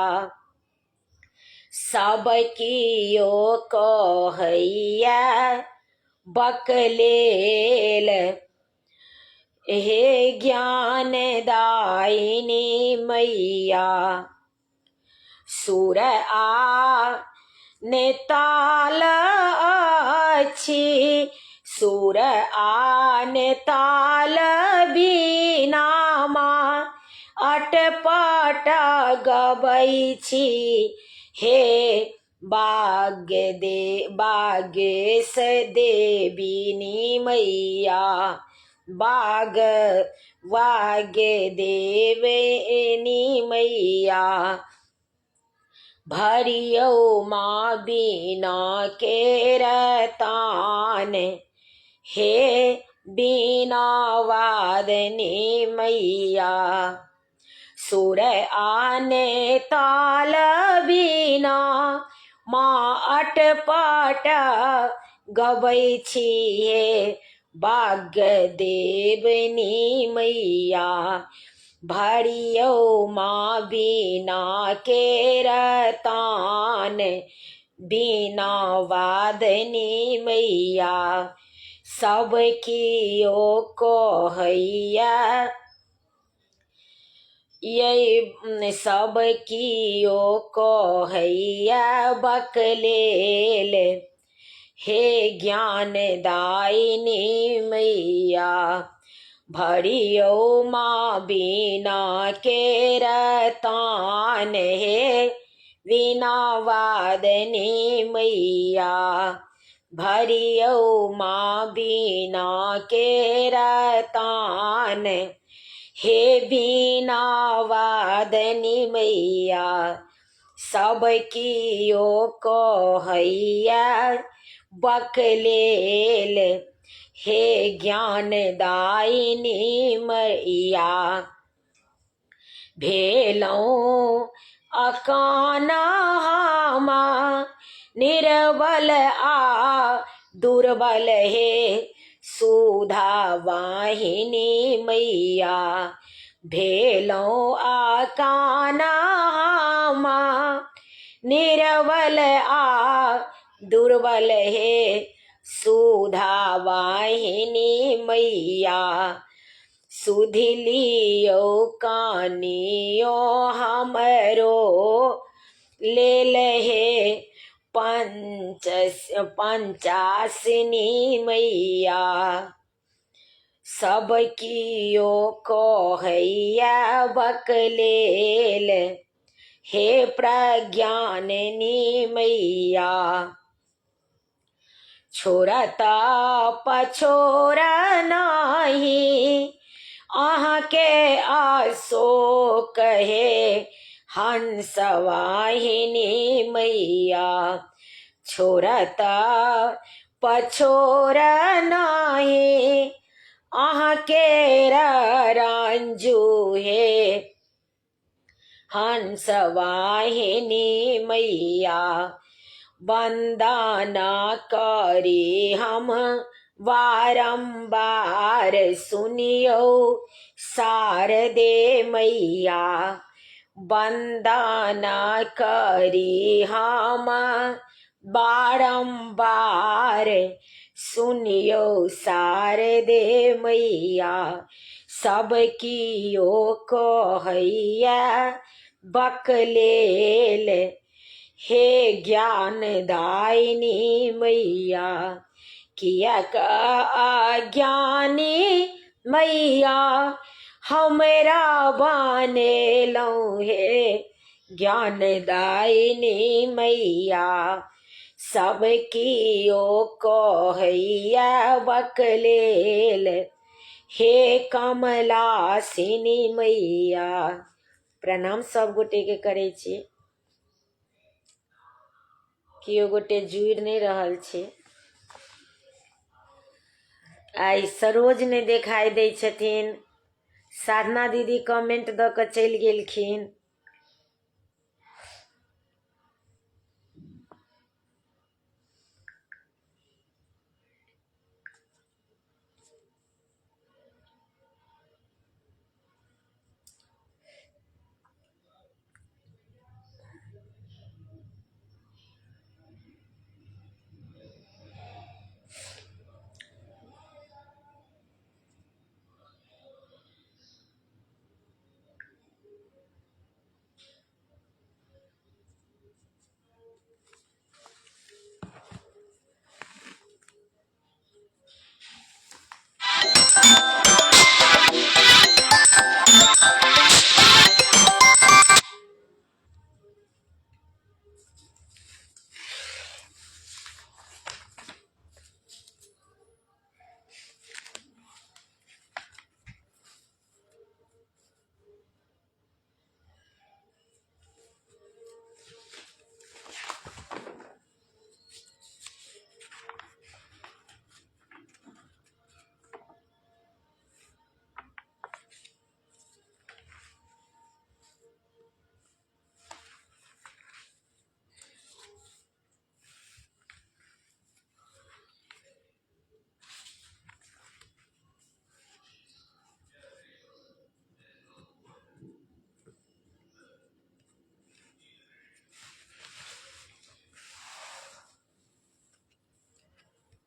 सब कियो कहैया बकलेल, हे ज्ञानदायिनी मैया सुर आ नेताल अछि सुर आन ताल बीनामा अटपट गबै छी हे बागेश देविनी मैया बाग वागे देवनी मैया भरियो माँ बीना के रतान हे बीना वादनी मैया सुर आने ताल बीना माँ अटपट गबै छी हे भाग्य देवनी मैया भरियो माँ बीना के रतान बीना वादनी मैया सब कियो को हैया ये सब कियो को हैया बकलेल हे ज्ञान दायिनी मैया भरियो माँ बीना के रतान हे वीणा वादनी मैया भरियो माँ बीना के रतान हे बीना वादनी मैया सब कियो को हैया बकलेल हे ज्ञान दायिनी मैया भेलौं अकाना हामा निर्बल आ दुर्बल हे सुधा वाहिनी मैया भेलौं अकाना हामा निर्बल आ दुर्बल हे सुधा वाहिनी मैया सुधिलियो कानियो हमरो लेल हे पंचासिनी मैया सब कियो को हैया बकलेल हे प्रज्ञानिनी मैया छोड़ता पछोरा नाही अहाँ के आशोक हे हंस वाहिनी मैया छोड़ता पछोरा नाही अहाँ के रांझू हे हंस वाहिनी मैया वंदना करी हम बारंबार सुनियो शारदे मैया वंदना करी हम बारंबार सुनियो शारदे मैया सब कियो को हैया बकलेल हे ज्ञान दायिनी मैया किया का अज्ञानी मैया हमरा बने लौ हे ज्ञान दायिनी मैया सब कियो को हैया बकलेल हे कमलासिनी मैया प्रणाम सब गोटे के करे छी कियो गोटे जुड़ नहीं रहल छे आई सरोज ने देखाई दे छथिन साधना दीदी कमेंट द के चल गेलखिन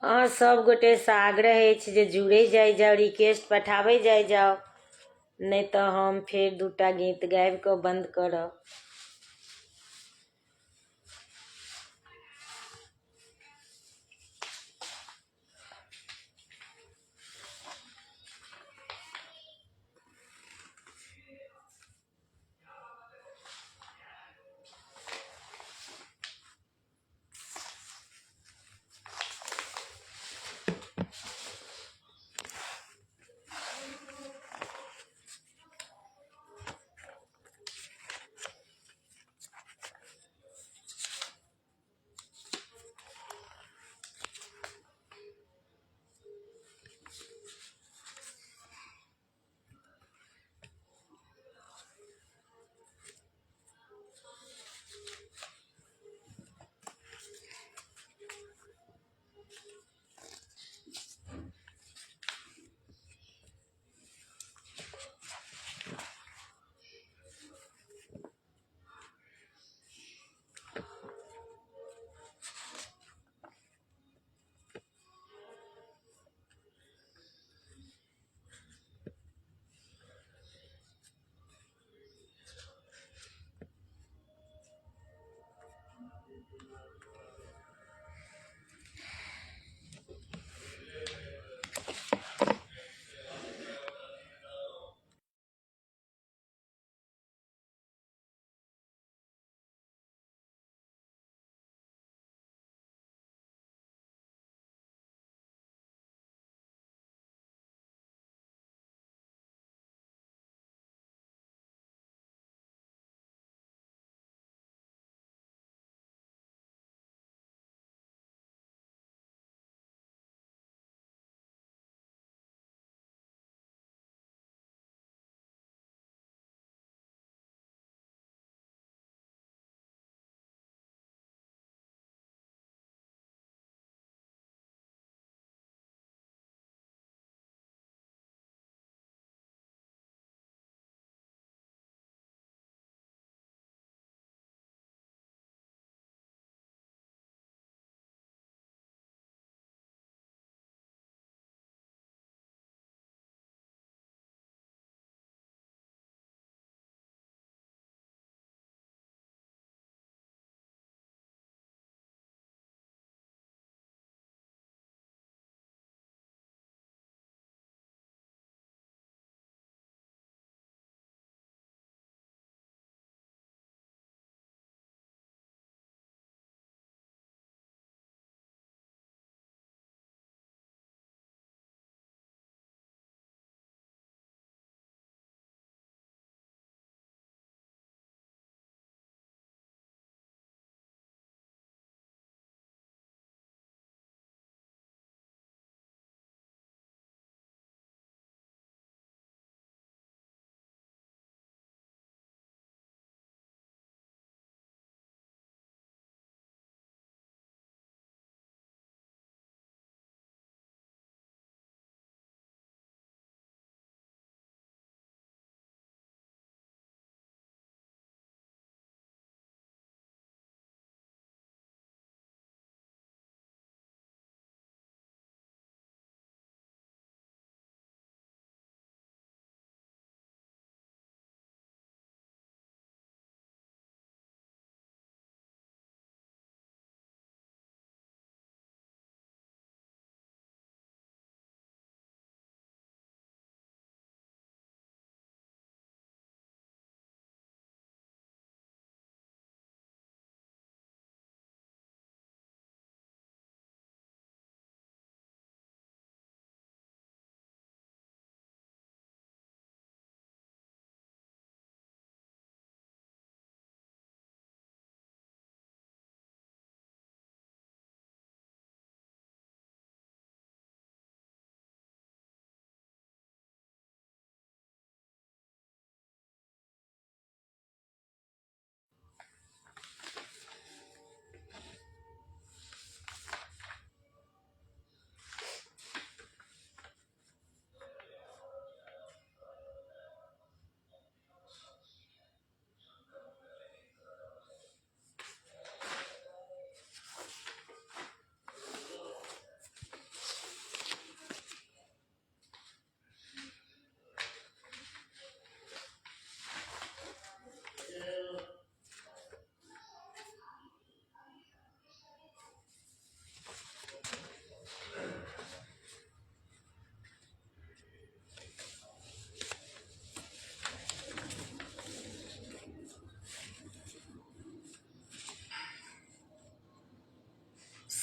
हाँ सब गोटे से आग्रह अछि जे जुड़े जाइ जाओ, रिक्वेस्ट पठाबे जाइ जाओ, नहीं तो हम फिर 2टा गीत गाबि कऽ बंद करब।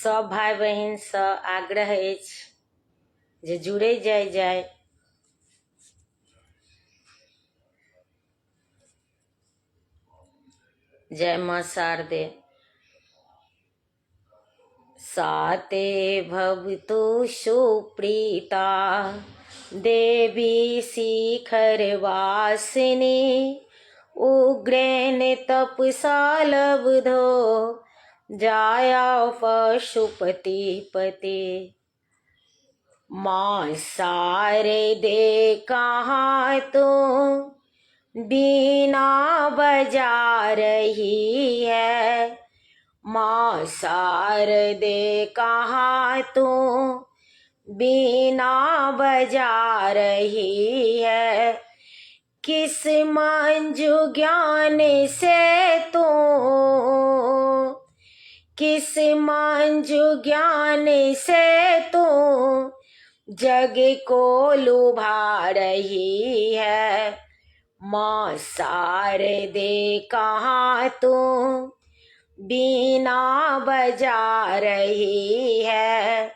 सब भाई बहन सँ आग्रह अछि जे जुड़े जाय। जय माँ शारदे। साते भवतु सुप्रीता देवी शिखर वासिनी उग्रेण तपसा लब्धो जाया पशुपति पते। माँ शारदे कहाँ तो बीना बजा रही है। माँ शारदे कहाँ तू बीना बजा रही है। किस मंजू ज्ञान से तू किस मंजू ज्ञान से तू जग को लुभा रही है। माँ शारदे कहाँ तू बीना बजा रही है।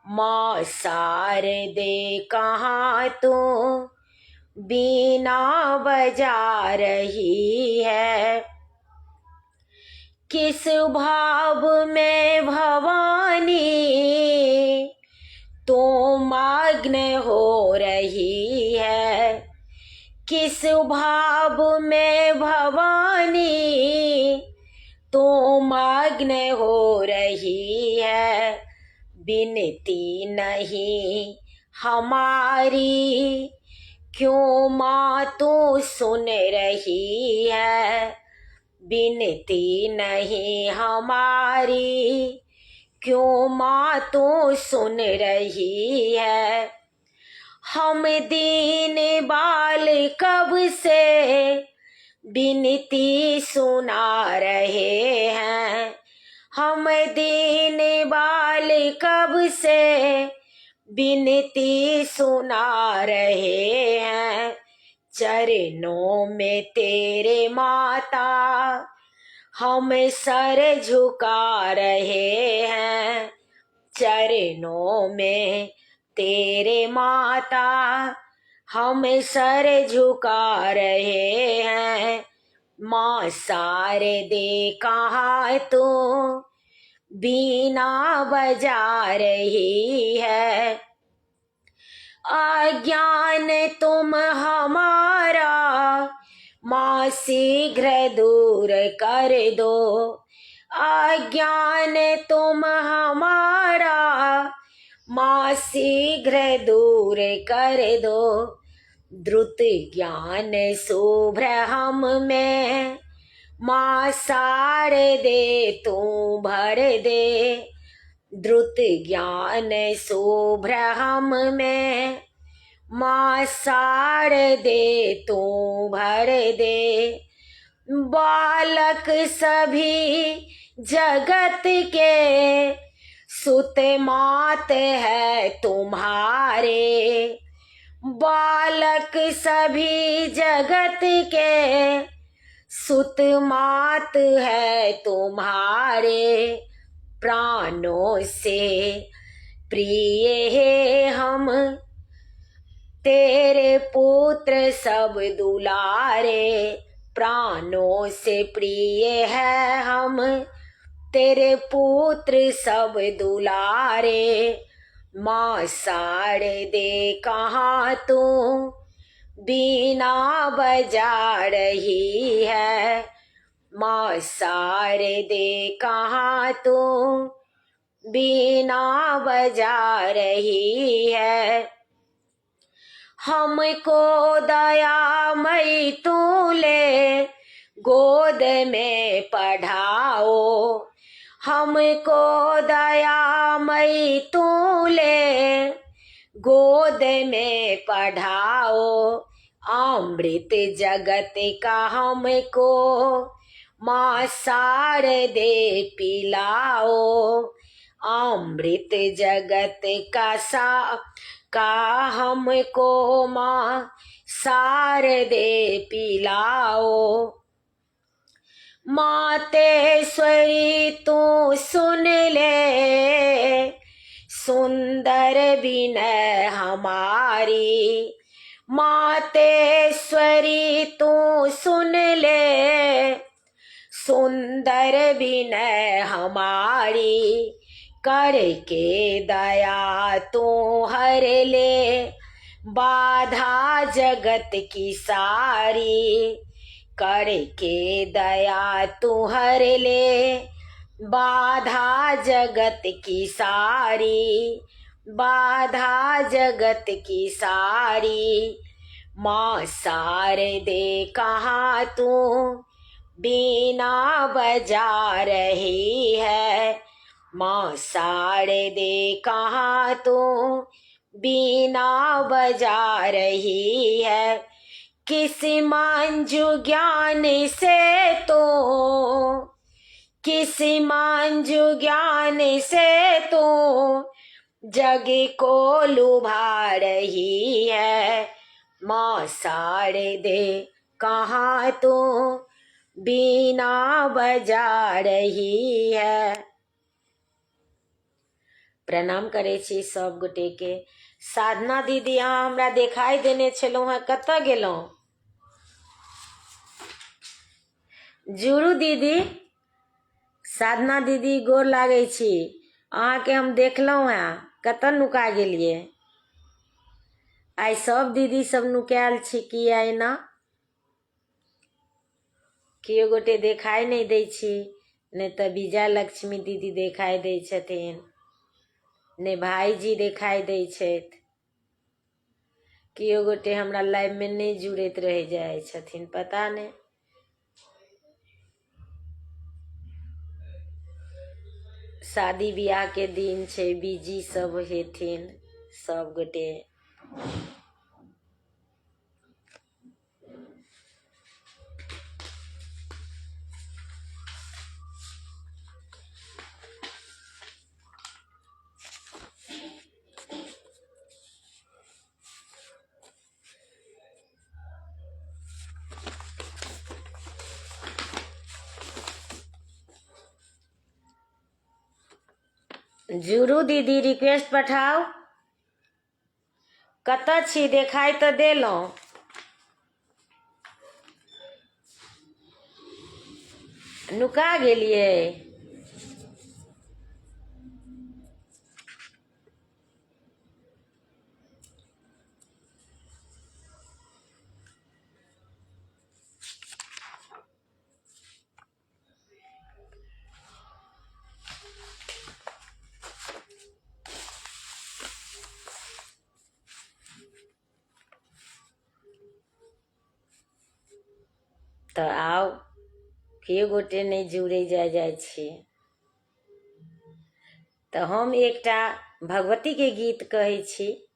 माँ शारदे कहाँ तू बीना बजा रही है। किस भाव में भवानी तू मग्न हो रही है। किस भाव में भवानी तू मग्न हो रही है। बिनती नहीं हमारी क्यों माँ तू सुन रही है। बिनती नहीं हमारी क्यों माँ तू सुन रही है। हम दीन बाल कब से बिनती सुना रहे हैं। हम दीन बाल कब से बिनती सुना रहे हैं। चरणों में तेरे माता हम सर झुका रहे हैं। चरणों में तेरे माता हम सर झुका रहे हैं। माँ शारदे कहाँ तू बीना बजा रही है। अज्ञान तुम हमारा माँ शीघ्र दूर कर दो। अज्ञान तुम हमारा माँ शीघ्र दूर कर दो। द्रुत ज्ञान शुभ्र हम में माँ शारदे तू भर दे। द्रुत ज्ञान शुभ्र हम में माँ शारदे तू भर दे। बालक सभी जगत के सुत मात है तुम्हारे। बालक सभी जगत के सुत मात है तुम्हारे। प्राणों से प्रिय है हम तेरे पुत्र सब दुलारे। प्राणों से प्रिय है हम तेरे पुत्र सब दुलारे। माँ शारदे कहाँ तू बीना बजा रही है। माँ शारदे कहाँ तू बीना बजा रही है। हमको दयामयी तू ले गोद में पढ़ाओ। हमको दयामयी तू ले गोद में पढ़ाओ। अमृत जगत का हमको माँ शारदे पिलाओ। अमृत जगत का हमको माँ शारदे पिलाओ। मातेश्वरी तू सुन ले सुंदर विनय हमारी। मातेश्वरी तू सुन ले सुंदर विनय हमारी। करके दया तू हर ले बाधा जगत की सारी। करके दया तू हर ले बाधा जगत की सारी। बाधा जगत की सारी। माँ शारदे कहाँ तू बीना बजा रही है। माँ शारदे कहाँ तू बीना बजा रही है। किस मंजू ज्ञान से तो किस मंजू ज्ञान से तो जग को लुभा रही है। माँ शारदे कहाँ तू बीना बजा रही है। प्रणाम करे छी सब गोटे के। साधना दीदी यहाँ हमरा देखाई देने छलहुँ, कतऽ गेलहुँ? जुड़ू दीदी, साधना दीदी गोर लागै छी। अहाँके हम देखलहुँ हैं, कतऽ नुका गेलिए? आइ सब दीदी सब नुकायल छी कि एना? केओ गोटे देखाई नहीं दै छी, नहीं तऽ विजय लक्ष्मी दीदी देखाई दै छथिन, ने भाईजी देखाई दै छथि। केओ गोटे हमरा लाइव में नहीं जुड़ैत रह जाए छथिन, पता नहीं। शादी ब्याह के दिन छै, बिजी सब हेथिन सब गोटे। जुड़ू दीदी, रिक्वेस्ट पठाओ। कतऽ छी? देखाई तऽ देलहुँ। नुका गेलिए? तऽ आउ, केओ गोटे नहीं जुड़े जाए छी। तऽ हम एकटा भगवती के गीत कहै छी।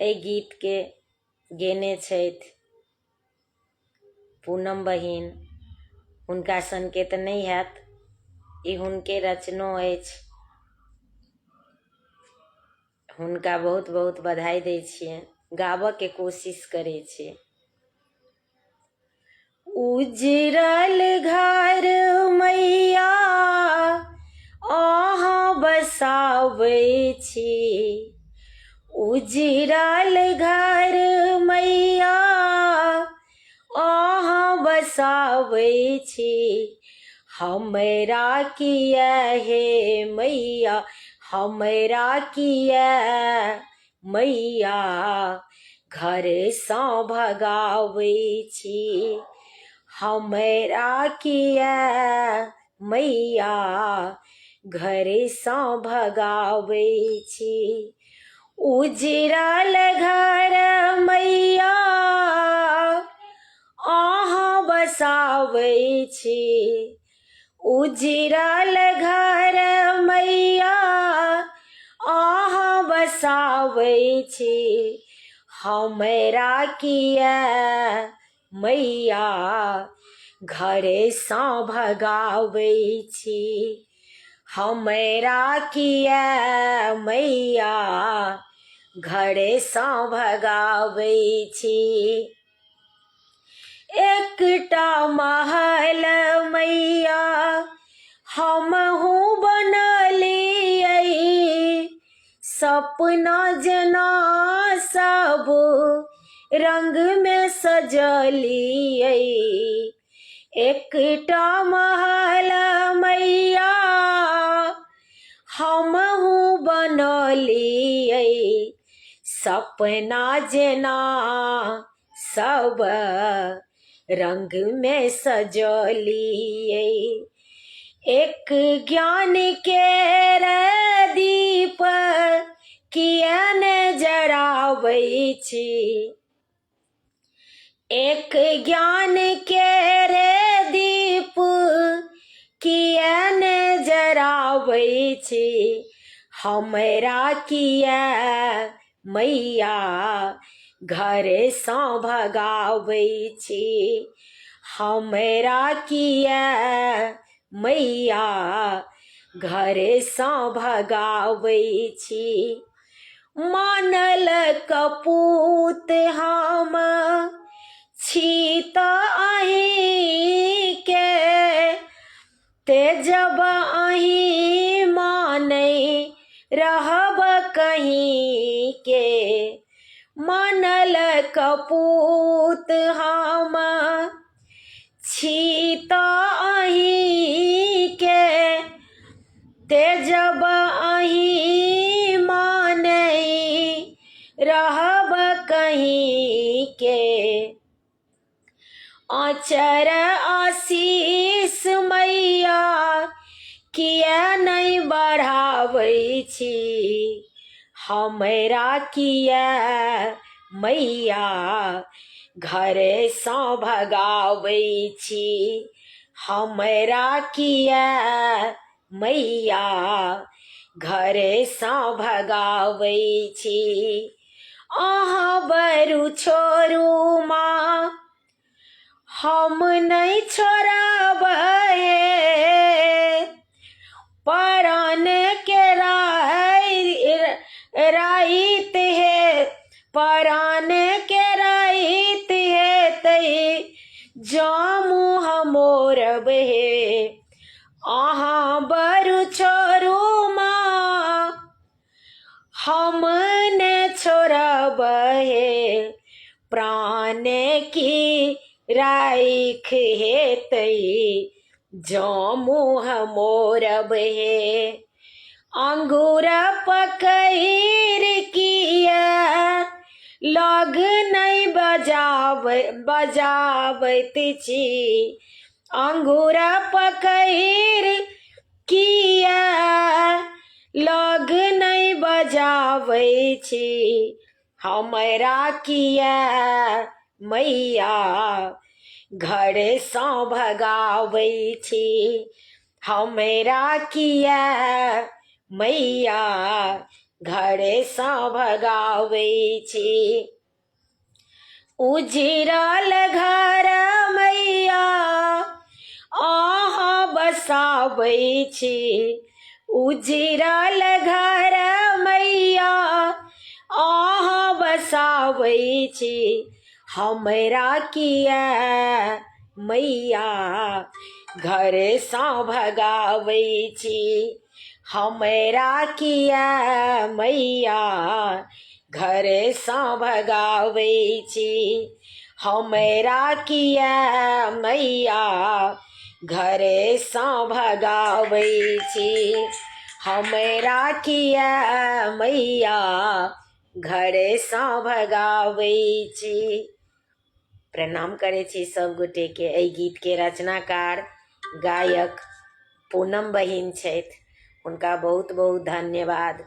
एहि गीत के गेने छथि पूनम बहिन। हुनका सनके तऽ नहीं हैत, ई हुनके रचनो अछि। हुनका बहुत बहुत बधाई दै छियनि, गाबऽ के कोशिश करै छी। उजरल घर मैया अहाँ बसाबै छी। उजरल घर मैया अहाँ बसाबै छी। हमरा किया हे मैया, हमरा किया मैया घर सँ भगाबै छी। हमरा किया मैया घर सँ भगाबै छी। उजरल घर मैया अहाँ बसाबै छी। उजरल घर मैया अहाँ बसाबै छी। हमरा किया मैया घर सँ भगाबै छी। हमरा किया मैया घर सँ भगाबै छी। एकटा महल मैया सजलियै, एकटा महल मैया हमहू बनलियै, सपना जेना सब रंग में सजलियै, एक ज्ञान के दीप किया ने जराबै छी, एक ज्ञान के दीप किया ने जराबै छी, हमरा किया मैया घर सँ भगाबै छी, हमरा किया मैया घर सँ भगाबै छी, मानल कपूत हम छी तऽ अहीं के, तेजब अहीं मानै रहब कहीं के, मानल कपूत हम छी तऽ अहीं के, तेजब अहीं मानै रहब कहीं के, आचर आशीष मैया किया नहीं बढ़ाबै छी, हमरा किया मैया घर सँ भगाबै छी, हमरा किया मैया घर सँ भगाबै छी, अहाँ बरू छोड़ू माँ हम नहीं छोड़बै, परान के राइत है, परान के राइत है तै जामू हमोरब है, अहाँ बरू छोड़ू माँ हम ने छोड़ब है, प्राण की राख हेतै जामू हमोरब है, अंगूर पकैर किया लग नहीं बजाबैत छी, अंगूर पकैर किया लग नहीं बजाबै छी, हमरा किया मैया घर सँ भगाबै छी, हमरा किया मैया घर सँ भगाबै छी, उजड़ल घर मैया अहाँ बसाबै छी, उजड़ल घर मैया अहाँ बसाबै छी, हमरा किया मैया घर सँ भगाबै छी, हमरा किया मैया घर सँ भगाबै छी, हमरा किया मैया घर सँ भगाबै छी, हमरा किया मैया घर सँ भगाबै छी। प्रणाम करै छी सब गोटे के। एहि गीत के रचनाकार गायक पूनम बहिन छथि, हुनका बहुत बहुत धन्यवाद,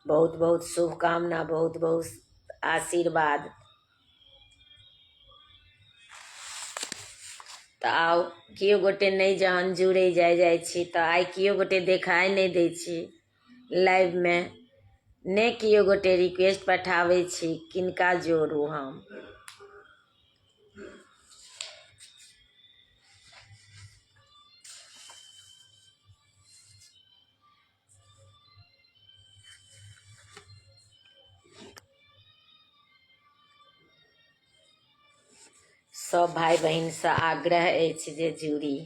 बहुत बहुत शुभकामना, बहुत बहुत आशीर्वाद। तऽ आउ केओ गोटे नहीं जहन जुड़े जाइ छी तऽ आइ केओ गोटे देखाई नहीं दै छी लाइव में, ने केओ गोटे रिक्वेस्ट पठाबै छी किनका जोड़ू हम। सब भाई बहिन से आग्रह अछि जे जुड़ी।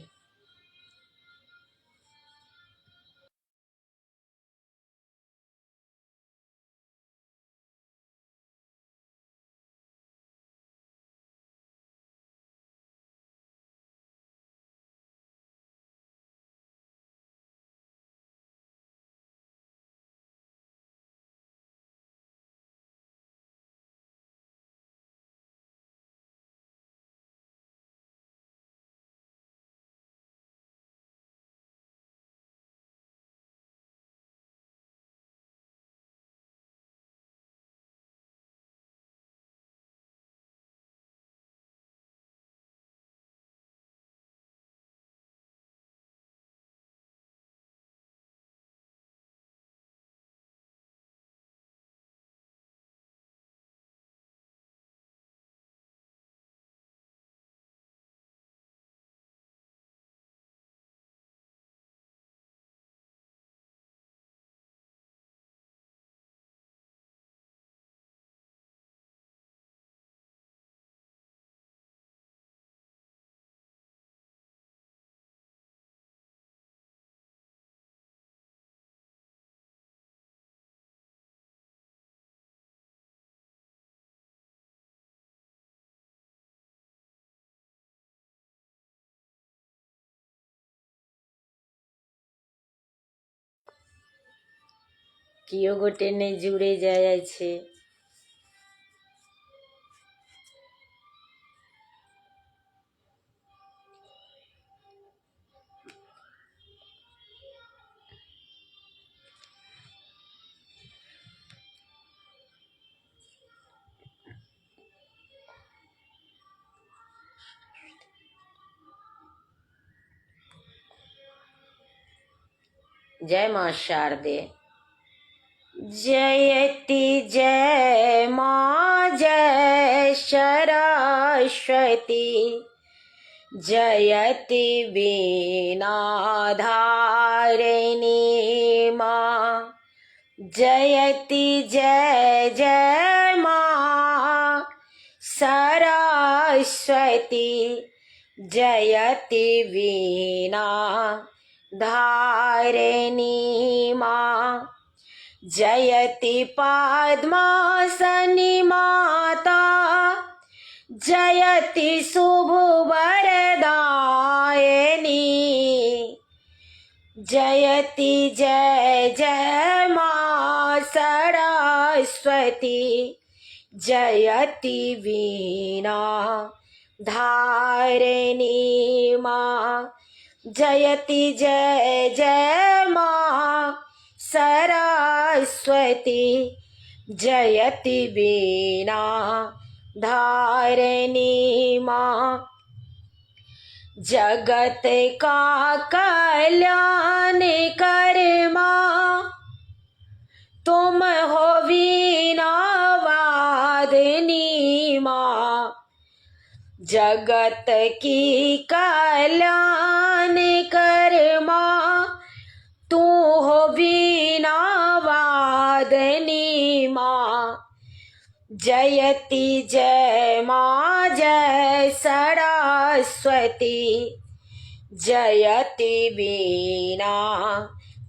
केओ गोटे नहीं जुड़े जाए छे। जय मां शारदे। जयति जय मां जय सरस्वती। जयति वीणा धारिणी मां। जयति जय जय मां सरस्वती। जयति वीणा धारिणी मां। जयति पद्मासनी माता। जयति शुभ वरदायिनी। जयति जय जय मां सरस्वती। जयति वीणा धारिणी मां। जयति जय जय मां सरस्वती। जयति वीणा धारिणी मां। जगत का कल्याण कर मां। तुम हो वीणा वादिनी मां। जगत की कल्याण कर मां। तू हो वीणा वादिनी मां। जयति जय मां जय सरस्वती। जयति वीणा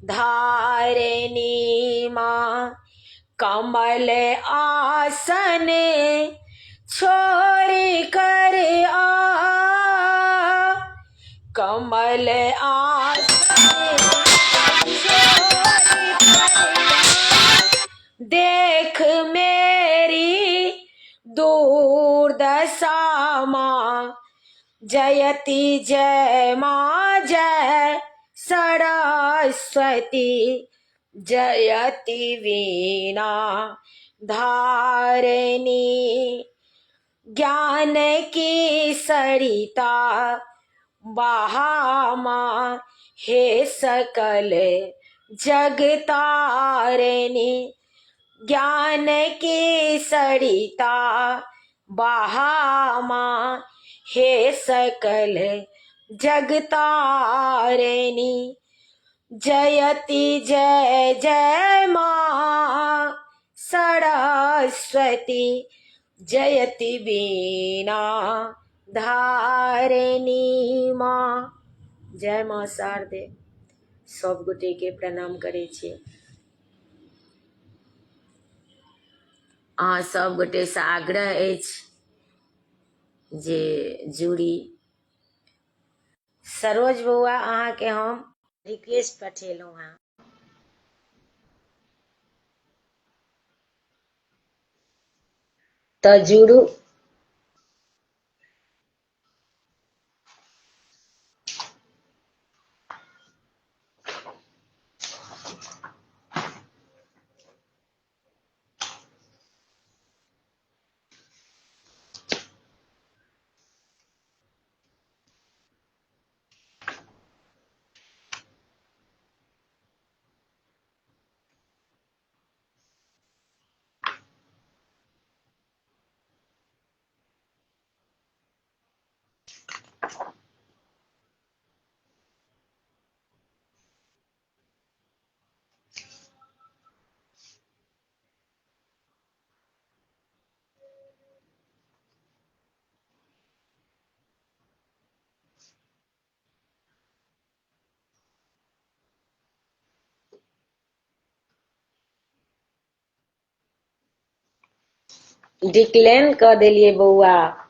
धारिणी मां। कमल आसन छोड़ कर आ। कमल आसन छोड़ कर देख मेरी दुर्दशा मां। जयति जय मां जय सरस्वती। जयति वीणा धारिणी। ज्ञान की सरिता बहा मां। हे सकल जगतारिणी। ज्ञान की सरिता बहा मां। हे सकल जगतारिणी। जयति जय जय मां सरस्वती। जयति वीणा धारिणी मां। जय मां शारदे। सब गोटे के प्रणाम करे छियै। अहाँ सब गोटे से आग्रह अछि जे जुड़ी। सरोज बौआ अहाँ के हम रिक्वेस्ट पठेलहुँ हैं। तो जुड़ू। डिक्लेन कर देलिए बौआ।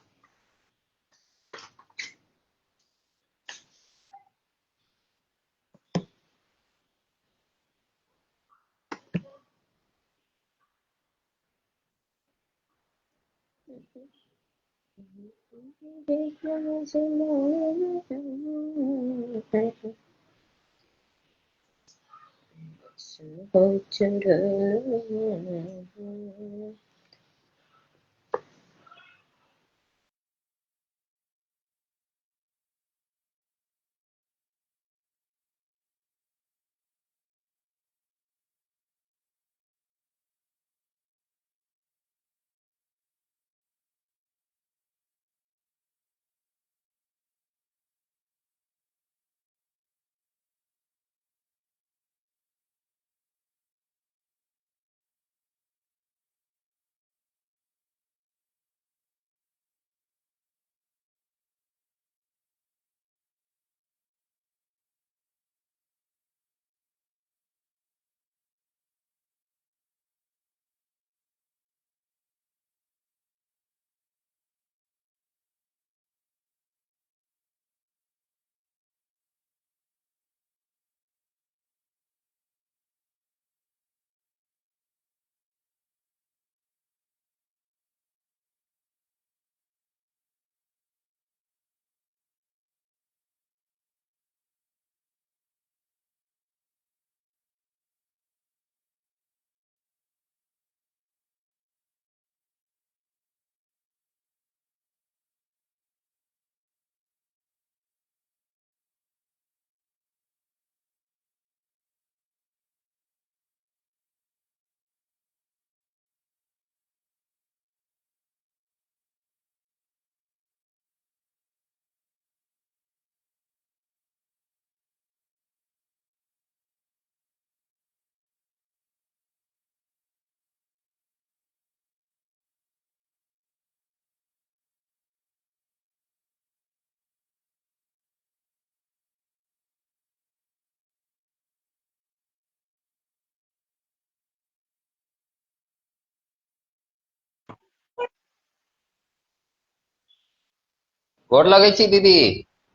गोर लगै छी दीदी।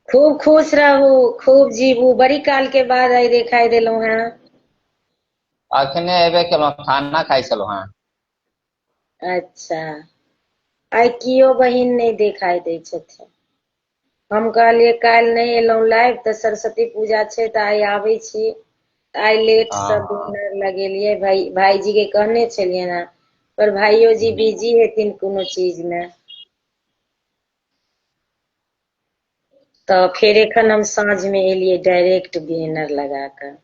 खूब खुश रहू, खूब जीबू। बड़ी काल के बाद आई देखाई देलहुं हैं। अखने एबे केलहुँ, खाना खाइ छलहुँ हेँ। अच्छा, आई कियो बहिन नहीं देखाई दै छथिन। हम कहलिए काल्हि नहीं एलहुं लाइव तऽ सरस्वती पूजा छै तऽ आई आबै छी। आई लेट से हाँ डिनर लगेलिए। भाईजी के कहने छलियनि हें, पर भाइयो जी बिजी हेथिन कोनो चीज में। तऽ फिर एखन हम साँझ में एलिए डायरेक्ट बैनर लगा कऽ।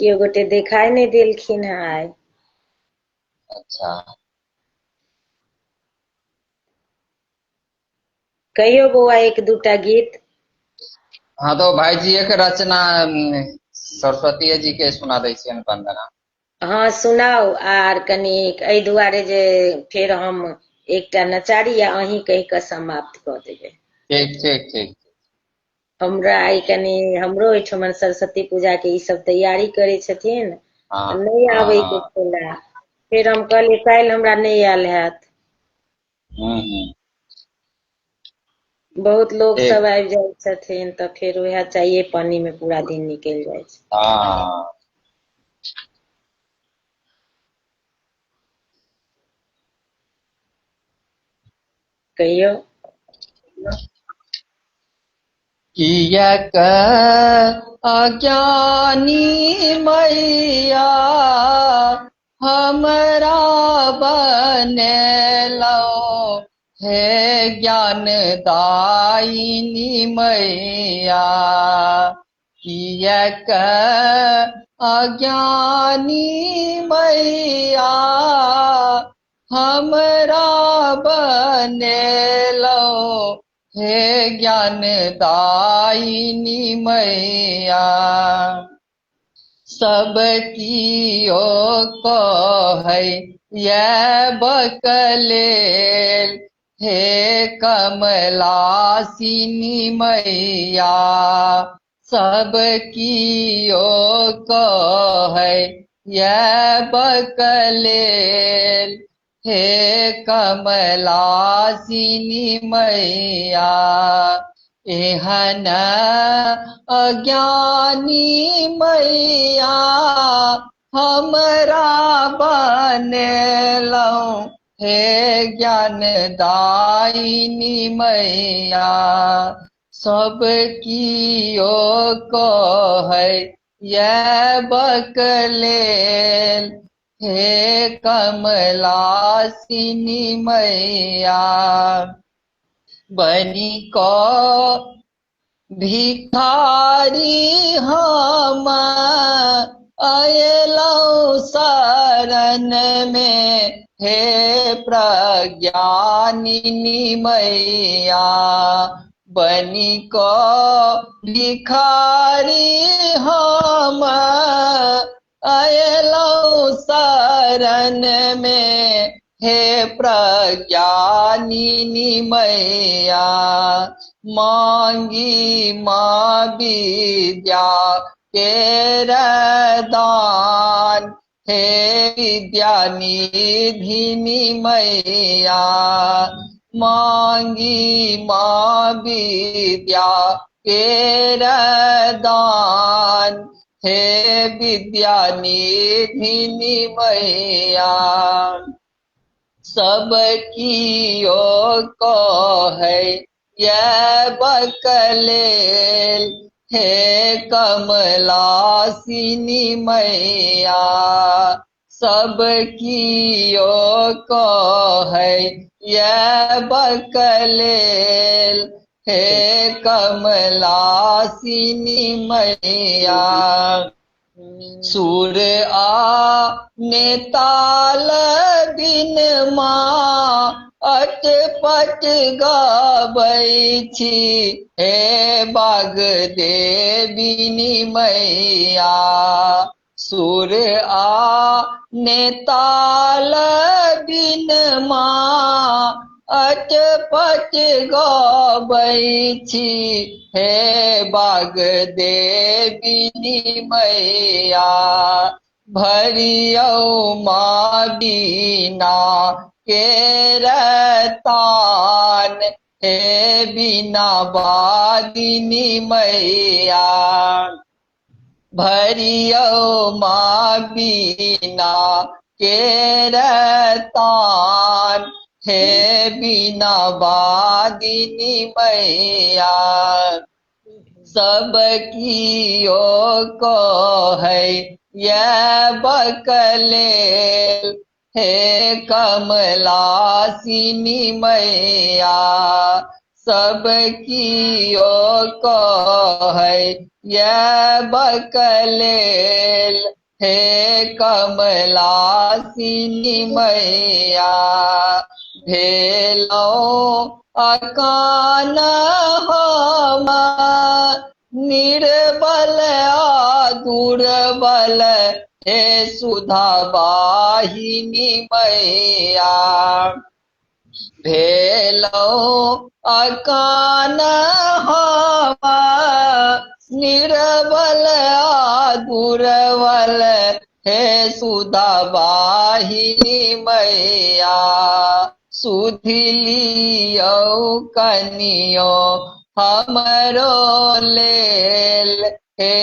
केओ गोटे देखाई नहीं देलखिन हैं आई। अच्छा, कहियो बौआ एक दूटा गीत। हाँ तो भाईजी एक रचना सरस्वती जी के सुना दै छियनि वंदना। हाँ सुनाउ। आर कनिक एहि दुआरे जे फेर हम एकटा नचारी आ अहीं कहि कऽ समाप्त कऽ देबै। ठीक ठीक ठीक। हमरा आई कनि हमरो ओहिठमन सरस्वती पूजा के ई सब तैयारी करै छथिन, हाँ नहीं हाँ आबै के हाँ। छले। फेर हम कहलिए काल्हि हमरा नहीं आयल हैत। बहुत लोग सब ठीक। आबि जाइ छथिन तऽ फिर वएह चाइये पानी में पूरा दिन निकलि जाइ छै। हाँ कहियो। कियक अज्ञानी मैया हमरा बनेलौ, हे ज्ञान दायिनी मैया। कियक अज्ञानी मैया हमरा बनेलौ, हे ज्ञान दायिनी मैया। सब कियो कहै ये बकलेल, हे कमलासिनी मैया। सब कियो कहै ये बकलेल, हे कमलासिनी मैया। एहन अज्ञानी मैया हमरा बनेलहुँ हे ज्ञान दायिनी मैया। सब कियो कहै ये बकलेल हे कमलासिनी मैया। बनी को भिखारी हम अयलहुँ शरण में हे प्रज्ञानिनी मैया। बनी को भिखारी हम अयलहुँ शरण में हे प्रज्ञानिनी मैया। मांगी माँ विद्या के दान हे विद्या निधिनी मैया। मांगी माँ विद्या के दान हे विद्या निधिनी मैया। सब कियो कहै ये बकलेल हे कमलासिनी मैया। सब कियो कहै ये बकलेल हे कमलासिनी मैया। सुर आ नेताल बिन माँ अटपट गाबै छी हे बाग देविनी मैया। सुर आ नेताल बिन माँ अटपट गाबै छी हे बाग देविनी मैया। भरियौ माँ बीना के तान हे बीना वादिनी मैया। भरियौ माँ बीना के तान हे बीना वादिनी मैया। सब कियो कहै ये बकलेल हे कमलासिनी मैया। सब कियो कहै ये बकलेल हे कमलासिनी मैया। भेलहुँ अकान हम निर्बल आ दुर्बल हे सुधा वाहिनी मैया। भेलहुँ अकान हम निर्बल आ दुर्बल हे सुधा वाहिनी मैया। सुधि लियौ कनियो हमरो लेल हे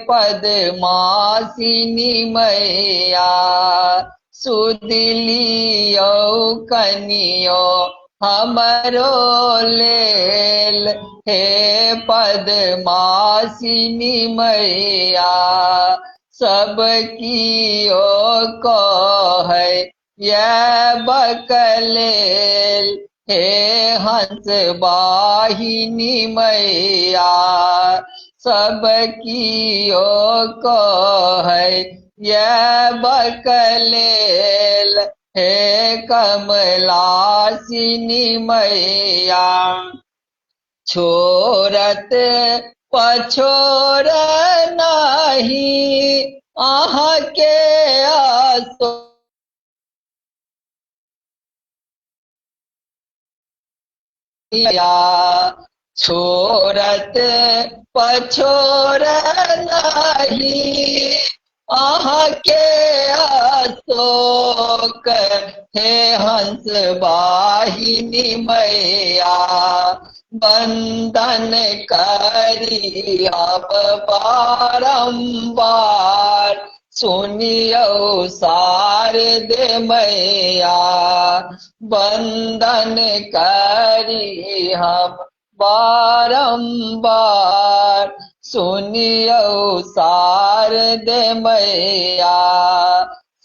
पद्मासिनी मैया। सुधि लियौ कनियो हमरो लेल हे पद्मासिनी मैया। सब कियो कहै ये बकलेल हे हंस वाहिनी मैया। सब कियो कहै ये बकलेल हे कमलासिनी मैया। छोड़त पछोड़ नहीं अहाँ के आसो छोड़त पछोड़ नहीं अहाँ के अशोक हे हंस वाहिनी मैया। बंदन करी अब बारंबार सुनियो शारदे मैया वंदन करी हम बारंबार। सुनियो शारदे मैया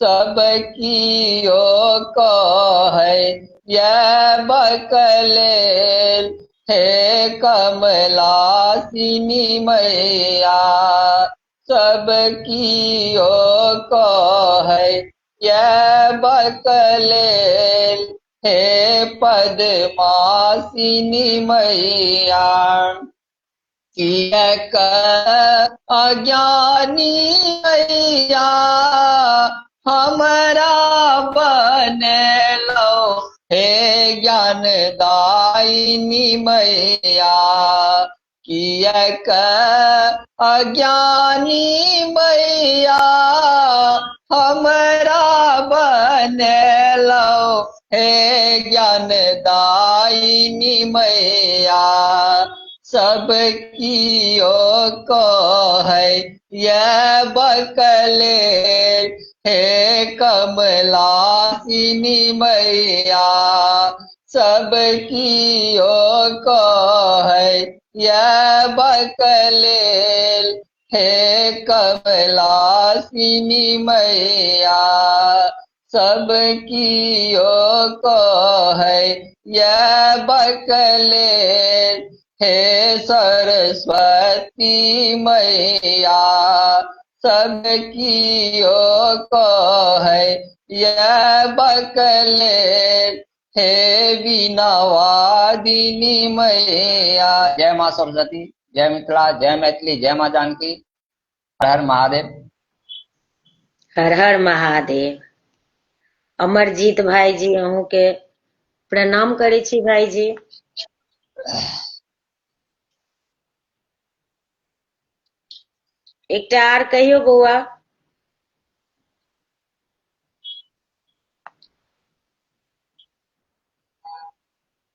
सबकियो कहे ये बकलेल, हे कमलासिनी मैया सबकियो कहे ये बकलेल, हे पद्मासिनी मैया कियक अज्ञानी मैया हमरा बनेलो, हे ज्ञानदायिनी मैया कियक अज्ञानी मैया हमरा बनेलो, हे ज्ञानदायिनी मैया सबकियो कहे ये बकलेल, हे कमलासिनी मैया सबकियो कहे ये बकलेल, हे कमलासिनी मैया सबकियो कहे ये बकलेल, हे सरस्वती मैया सबकियो कहे ये बकलेल, हे वीणावादिनी मैया। जय माँ सरस्वती, जय मिथिला, जय मैथिली, जय माँ जानकी। हर हर महादेव। हर हर महादेव। अमरजीत भाई जी अहूँ के प्रणाम करे छी भाई जी। एकटा आर कहियो बौआ।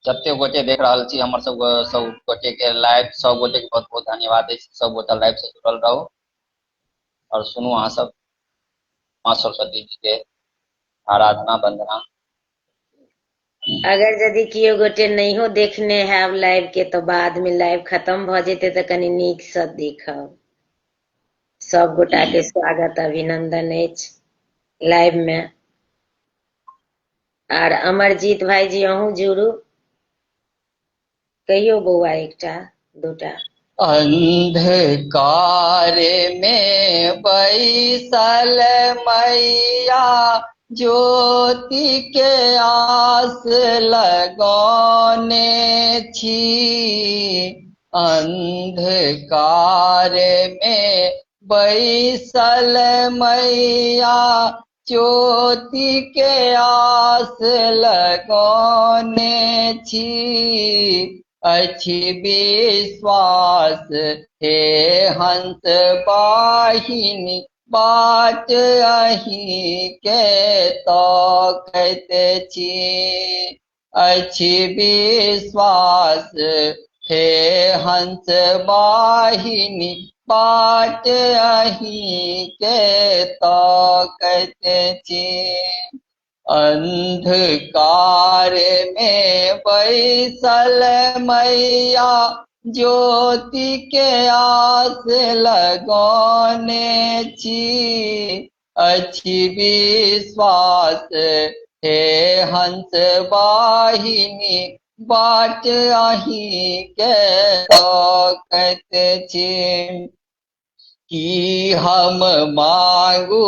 जते गोटे देख रहल छी हमर सब गोटे के लाइव, सब गोटे के बहुत बहुत धन्यवाद अछि। सब गोटे लाइव से जुड़ल रहू और सुनू अहाँ सब माँ सरस्वती जी के आराधना वंदना। अगर यदि कियो गोटे नहियो देखने हैव लाइव के तो बाद में लाइव खत्म भ जेते तो कनी नीक से देखब। सब गोटा के स्वागत अभिनंदन अछि लाइव में। आर अमरजीत भाई जी अहूँ जुड़ू, कहियो बौआ एकटा दूटा। अंधकार में बैसल मैया ज्योति के आस लगौने छी। अंधकार में बैसल मैया ज्योति के आस लगौने छी। अछि विश्वास हे हंस वाहिनी बाट अहीं के तकैत छी। अछि विश्वास हे हंस वाहिनी बाट अहीं के तकैत छी। अंधकार में बैसल मैया ज्योति के आस लगौने छी। अछि विश्वास हे हंस वाहिनी बाट अहीं के तकैत छी। कि हम मांगू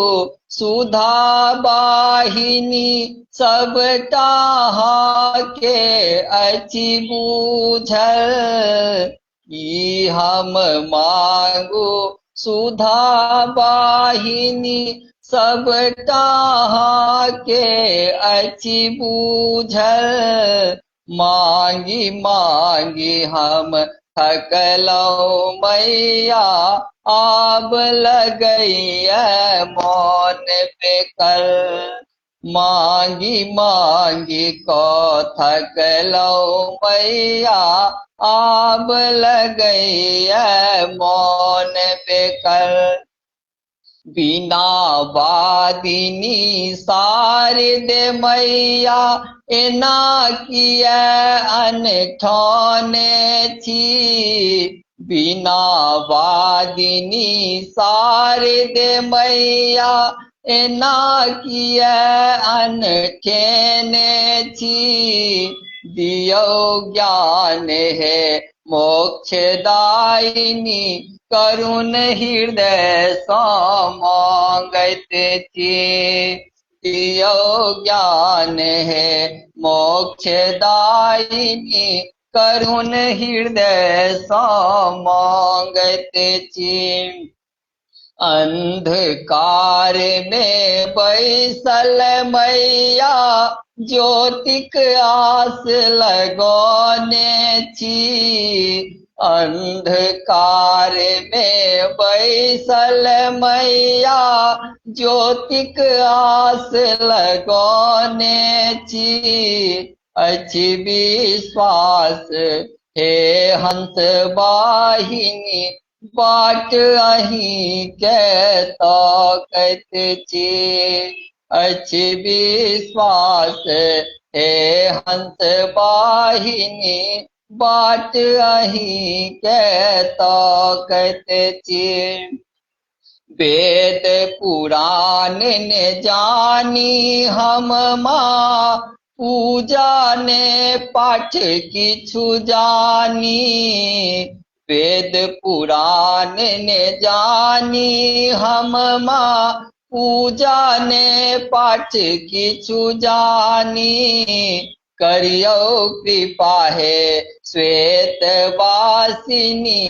सुधा वाहिनी सबटा के अछि बूझल। कि हम मांगू सुधा वाहिनी सबटा के अछि बूझल। मांगी मांगी हम थकलौ मैया आब लगैया मन बेकल। मांगी मांगी को थकलौ मैया आब लगैया मन बेकल। बिना वादिनी शारद मैया एना किया अनठाने छी। बिना वादिनी शारद मैया एना किया अनठेने छी। दियो ज्ञान है मोक्षदायिनी करुण हृदय सा मांगत छी। दियो ज्ञान है मोक्षदायिनी करुण हृदय सा मांगत छी। अंधकार में बैसल मैया ज्योतिक आस लगौने छी। अंधकार में बैसल मैया ज्योतिक आस लगौने छी। अच्छी विश्वास हे हंस वाहिनी बाट अहीं के ताकत छी। अच्छी विश्वास हे हंस वाहिनी बाट अहीं के ताकत छी। वेद पुराण ने जानी हम माँ पूजा ने पाठ किछु जानी। वेद पुराण ने जानी हम माँ पूजा ने पाठ किछु जानी। करियो कृपा है श्वेत वासिनी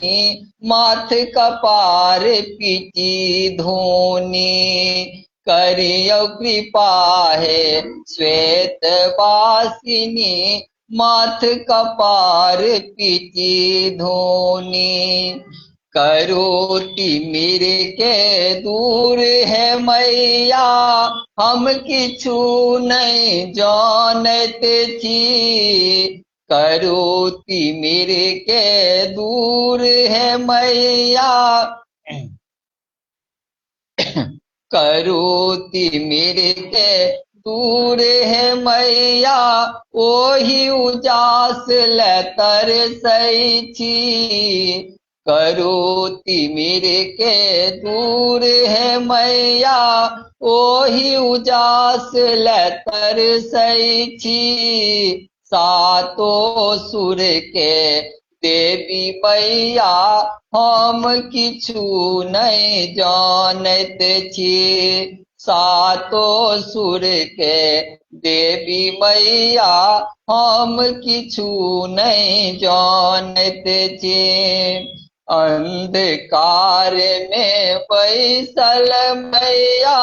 माथ कपार पीटी धोनी। करियो कृपा है श्वेत वासिनी माथ कपार पीटी धोनी। करोति मीर के दूर है मैया हम किछु नहीं जानत छी। करोति मीर के दूर है मैया करोति मीर के दूर है मैया ओही उजास ले तरसै छी। करोति मीर के दूर है मैया ओही उजास ले तरसै छी। सातो सुर के देवी मैया हम किछु नहीं जानत छी। सातो सुर के देवी मैया हम किछु नहीं जानत छी। अंधकार में बैसल मैया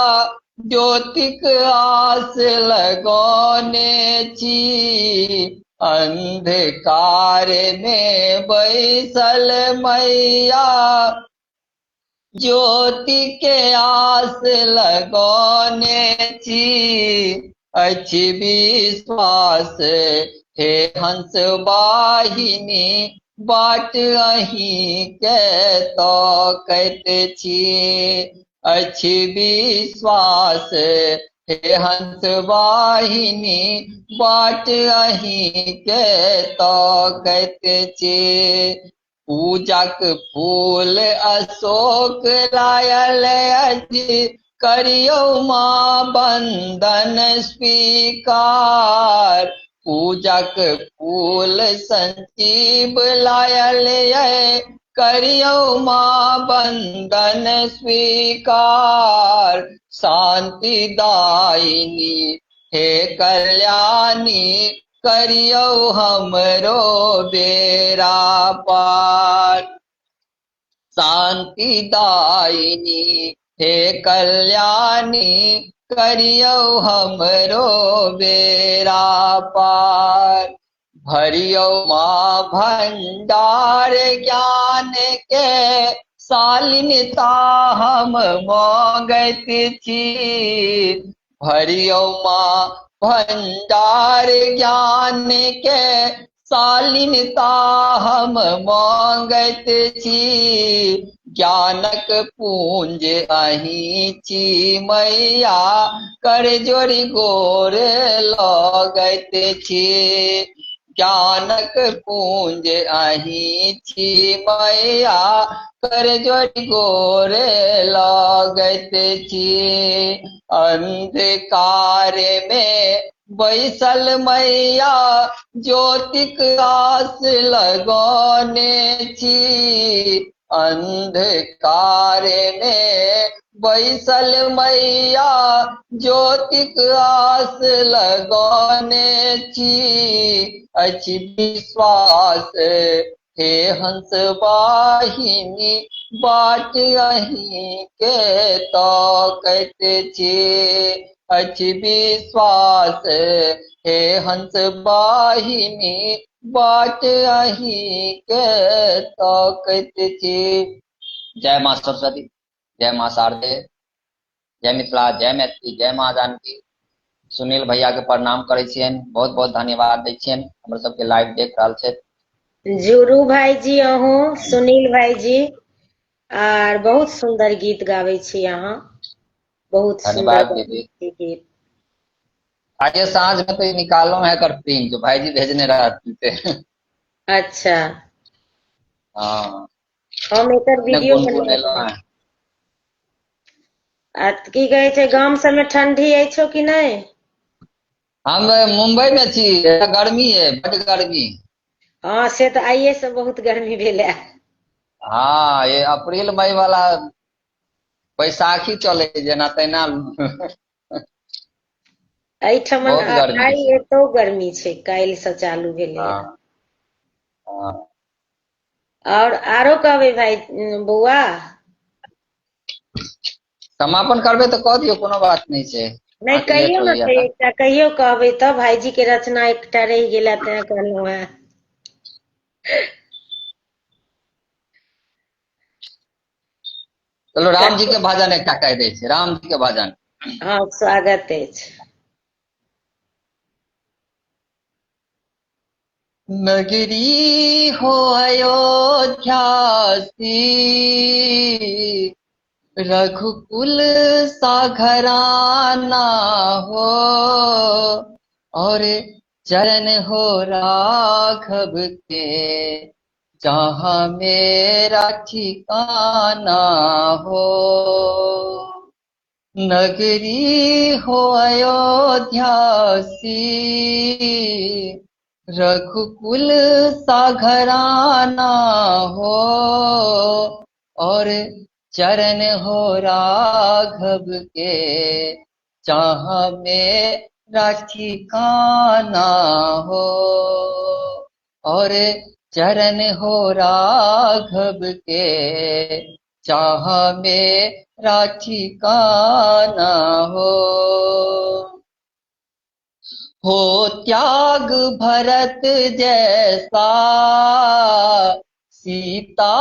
ज्योतिक आस लगौने छी। अंधकार में बैसल मैया ज्योति के आस लगौने छी। अच्छी विश्वास हे हंस वाहिनी बाट अहीं के ताकत छी। अच्छी विश्वास हे हंस वाहिनी बाट अहीं के ताकत छी। पूजक फूल अशोक लायल अछि करियो माँ बंदन स्वीकार। पूजक फूल संजीव लायल है करियो माँ बंदन स्वीकार। शांति दायिनी हे कल्याणी करियो हमरो बेरा पार। शांति दायिनी हे कल्याणी करियो हमरो बेरा पार। भरियो माँ भंडार ज्ञान के शालिनता हम मांगत छी। भरियो माँ भंडार ज्ञान के शालीनता हम मांगैत छी, ज्ञानक पूंज अहीं छी मैया, कर जोड़ी गोर लगैत छी। ज्ञानक पूंज अहीं छी मैया, कर जोड़ी गोर लगैत छी। अंधकार में बैसल मैया, ज्योतिक आस लगौने छी। अंधकार में बैसल मैया, ज्योतिक आस लगौने छी। अछि विश्वास हे हंस वाहिनी, बाट अहीं के तकैत छी। अछि विश्वास हे हंस वाहिनी, बाट अहीं के तकैत छी। जय माँ सरस्वती, जय माँ शारदे, जय मिथिला, जय मैथिली, जय माँ जानकी। सुनील भैया के प्रणाम करै छियनि, बहुत बहुत धन्यवाद दै छियनि, हमर सबके लाइव देख रहल छथि। जुरू भाईजी, अहूँ सुनील भाईजी, आर बहुत सुंदर गीत गाबै छी अहाँ, बहुत सुंदर धन्यवाद गाबै दीदी। छी गीत। आज ये साँझ में तो निकालो है कर प्रिंट, जो भाईजी भेजने रहते। अच्छा, हाँ, हम एकर ने वीडियो गुनगुनेलो बनाएब। है। आ की कहै छै, गाम सबमे ठंडी अछि कि नहीं? हम मुंबई में छी, गर्मी है, बड़ गर्मी। हाँ, से तो आइए से बहुत गर्मी भेलै। हाँ, ये अप्रैल मई वाला बैसाखी चले जेना तेना। एहिठमन बहुत गर्मी आइ छै। एतौ गर्मी छै, काल्हि से चालू भेलै। हाँ, हाँ। और आरो कहबै भाई बौआ? समापन करबै तऽ कह दियौ, कोनो बात नहीं छै। नहीं अहाँके लेट कहियो ने, होइया तऽ एकटा कहियो कहबै तऽ, भाईजी के रचना एकटा रहि गेला तें कहलहुँ हें। चलो राम जी के भजन एकटा कह दै छी, राम जी के भजन। हाँ, स्वागत अछि। नगरी हो अयोध्या सी, रघुकुल सा घराना हो, और चरण हो राघव के, जहाँ मेरा ठिकाना हो। नगरी हो अयोध्या सी, रघुकुल सा घराना हो, और चरण हो राघव के, जहाँ मेरा ठिकाना हो। और चरण हो राघव के, जहाँ मेरा ठिकाना हो त्याग भरत जैसा, सीता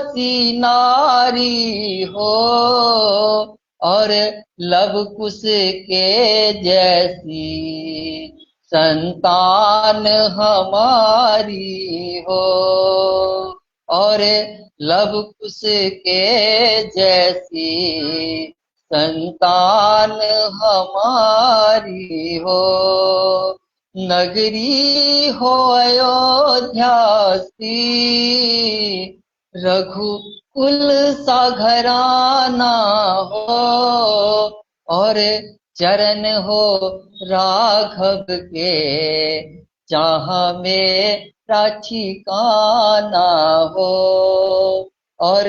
सी नारी हो, और लव कुश के जैसी संतान हमारी हो। और लव कुश के जैसी संतान हमारी हो। नगरी हो अयोध्या सी, रघुकुल सा घराना हो, और चरण हो राघव के, जहाँ मेरा ठिकाना हो। और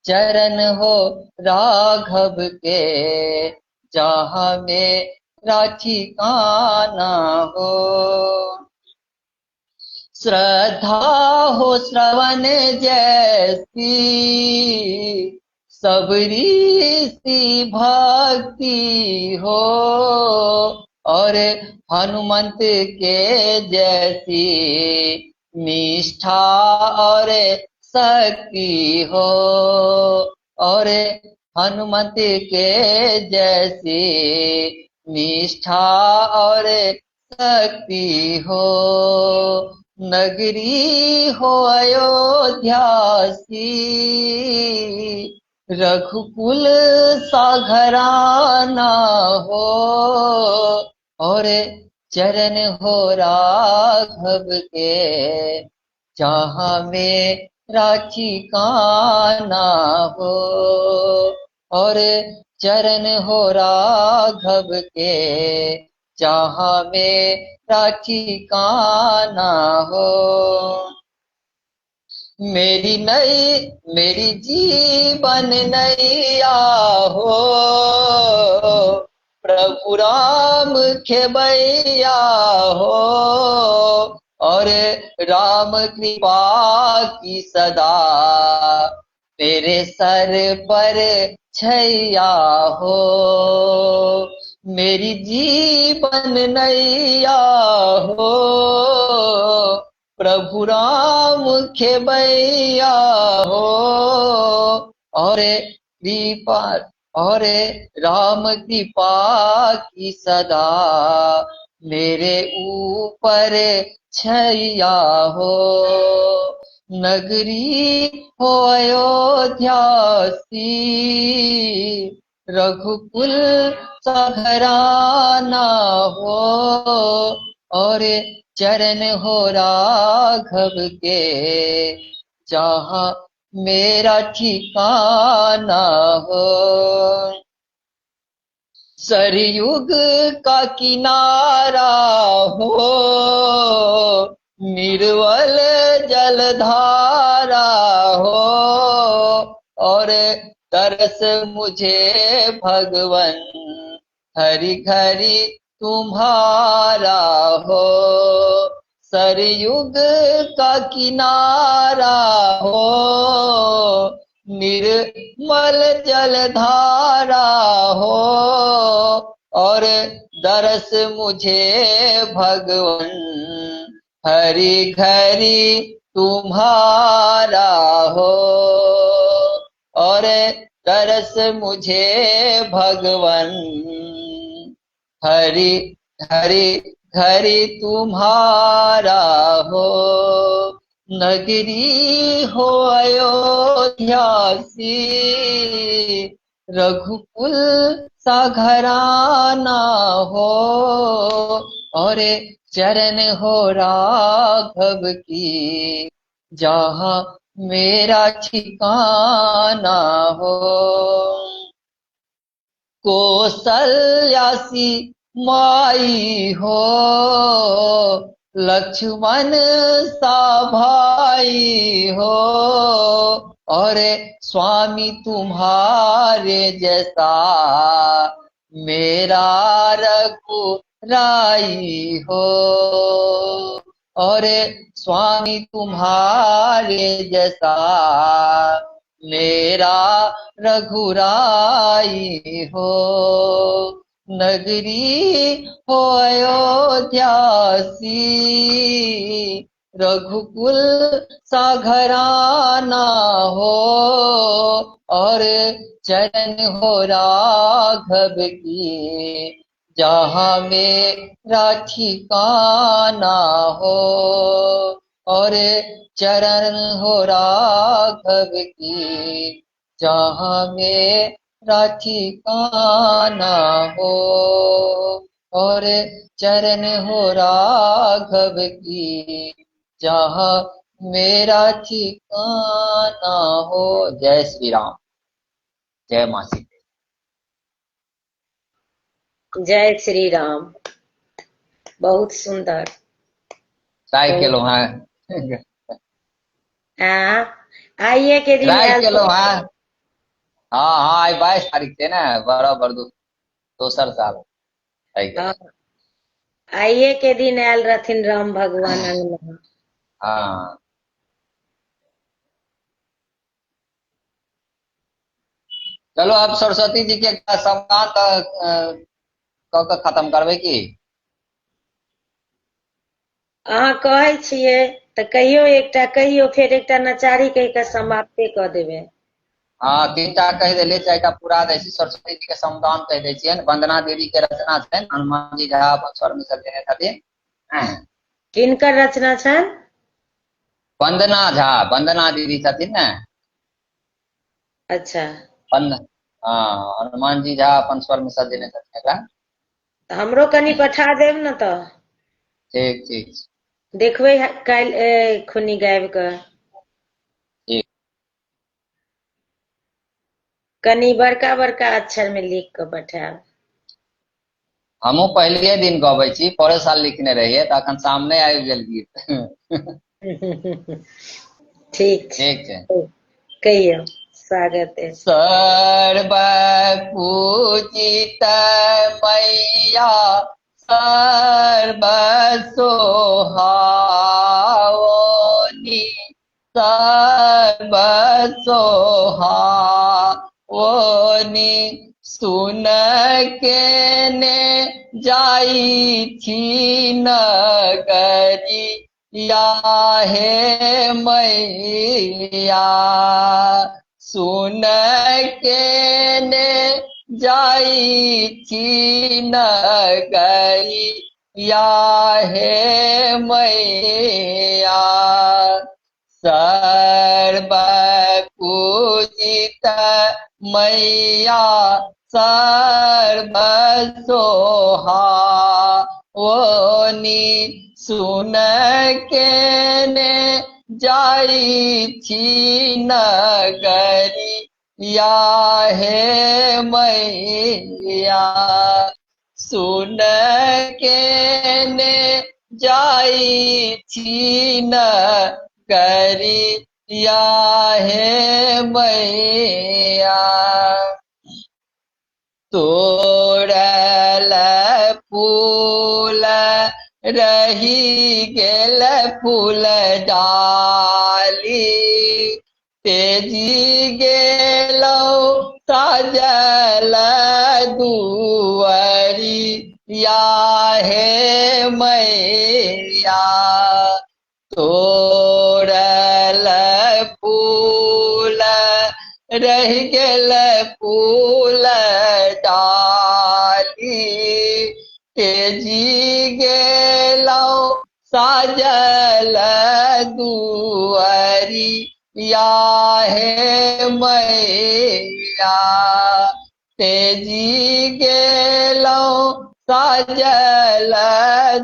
चरण हो राघव के, जहाँ मेरा ठिकाना हो। श्रद्धा हो श्रवण जैसी, सबरी सी भक्ति हो, और हनुमंत के जैसी निष्ठा और शक्ति हो। और हनुमंत के जैसी निष्ठा और शक्ति हो। नगरी हो अयोध्या सी, रघुकुल सा घराना हो, और चरण हो राघव के, जहाँ मेरा ठिकाना हो, और चरण हो राघव के, जहाँ मेरा ठिकाना हो। मेरी जीवन नैया हो, प्रभु राम खेबैया हो, और राम कृपा की सदा तेरे सर पर छैया हो। मेरी जीवन नैया हो, प्रभु राम खेबैया हो, और कृपा और राम कृपा की सदा मेरे ऊपर छैया हो। नगरी हो अयोध्या सी, रघुकुल सा घराना हो, और चरण हो राघव के, जहाँ मेरा ठिकाना हो। सरयुग का किनारा हो, निर्मल जलधारा हो, और तरस मुझे भगवन हरि घरी तुम्हारा हो। सरयुग का किनारा हो, निर्मल जलधारा हो, और दरस मुझे भगवन हरि घरी तुम्हारा हो, और तरस मुझे भगवन हरि हरि घरी तुम्हारा हो। नगरी हो अयोध्या सी, रघुकुल सा घराना हो, और चरण हो राघव की, जहाँ मेरा ठिकाना हो। कौसल्यासी माई हो, लक्ष्मण सा भाई हो, और स्वामी तुम्हारे जैसा मेरा रघुराई हो, और स्वामी तुम्हारे जैसा मेरा रघुराई हो। नगरी हो अयोध्या सी, रघुकुल सा घराना हो, और चरण हो राघव की, जहाँ मेरा ठिकाना हो, और चरण हो राघव की, जहाँ मेरा ठिकाना हो, और चरण हो राघव की, जहाँ मेरा ठिकाना हो। जय श्री राम, जय मां सीता। जय श्री राम। बहुत सुंदर। ट्राई केलो हाँ आइए के दिन ट्राई आयल केलो तो हाँ। हाँ हाँ आई 22 तारीख थे ना, बराबर दोसर साल आई गेल। हाँ, आइए के दिन आयल रहथिन राम भगवान अंगना। हाँ चलो अब सरस्वती जी के सम्मान क के खत्म करबै की? अहाँ कहै छियै तऽ कहियो एकटा कहियो, फेर एकटा नचारी कहि के समाप्ते कऽ देबै। हाँ तीनटा कह देलियै, चारिटा पूरा दै छी। सरस्वती जी के सम्मान कह दै छियनि। वंदना देवी के रचना छनि, हनुमान जी झा अपन स्वर में सब देने छथिन। किनकर रचना छनि? वंदना दीदी छथिन ने। अच्छा, हाँ, हनुमान जी झा अपन स्वर में सजेने छथिन एकरा। तऽ हमरो कनि पठा देब ने तऽ ठीक ठीक देखबै काल्हि खुनी गाबि कऽ। ठीक। कनि बड़का बड़का अक्षर में लिख कऽ पठायब। हमहूँ पहलिये दिन गबै छी, परे साल लिखने रहियै तऽ अखन सामने आबि गेल गीत। ठीक ठीक छै। छै, कहियौ। स्वागत है। सर्व पूजित मैया सर्व सोहावनी, सर्व सोहावनी, सुन के ने जाई थी नगरी या हे मैया, सुन के ने जाई थी नगरी या हे मैया, सर्व पूजित मैया सर्व सोहावनी, सुन के ने जाई थी नगरी या हे मैया, सुन के ने जाई थी नगरी या हे मैया, तोड़ल फूल रही गेल फूल डाली, तेजी गेलो साजल दुआरी या हे मैया, तोड़ल फूल रह गेल फूल डाली, तेजी गेलो साजल दुआरी या हे मैया, तेजी गेलो साजल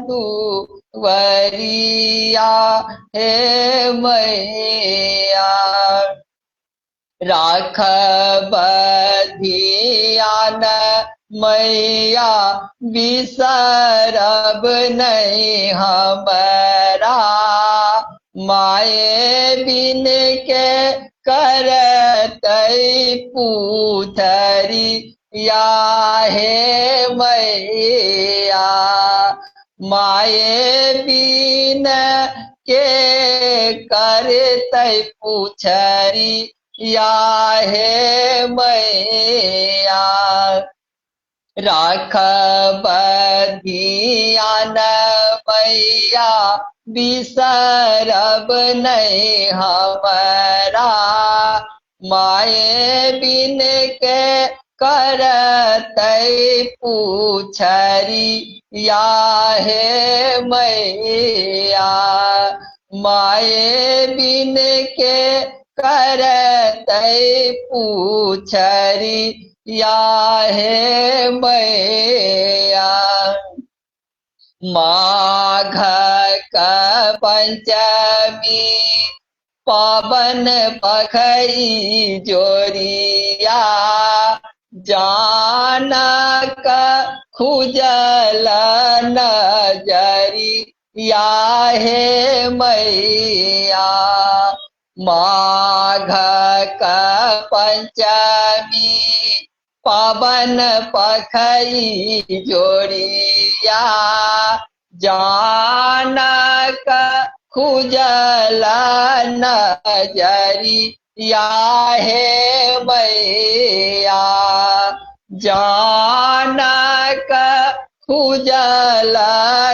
दुआरी या हे मैया, राखब धियान मैया बिसरब नहीं हमरा, माए बिन के करतै पुतरी या हे मैया, माए बिन के करतै पुछरी या हे मैया, राखब धियान मैया बिसरब नहीं हमरा, माए बिन के करतै पुछरी या हे मैया, माए बिन के करतै पुछरी या हे मैया, माघ पंचमी पावन पखई जोरिया, जानक खुजल नजरी या हे मैया, माघ पंचमी पावन पखई जोड़िया, जानक खुजल नजरी या हे मैया, जानक खुजल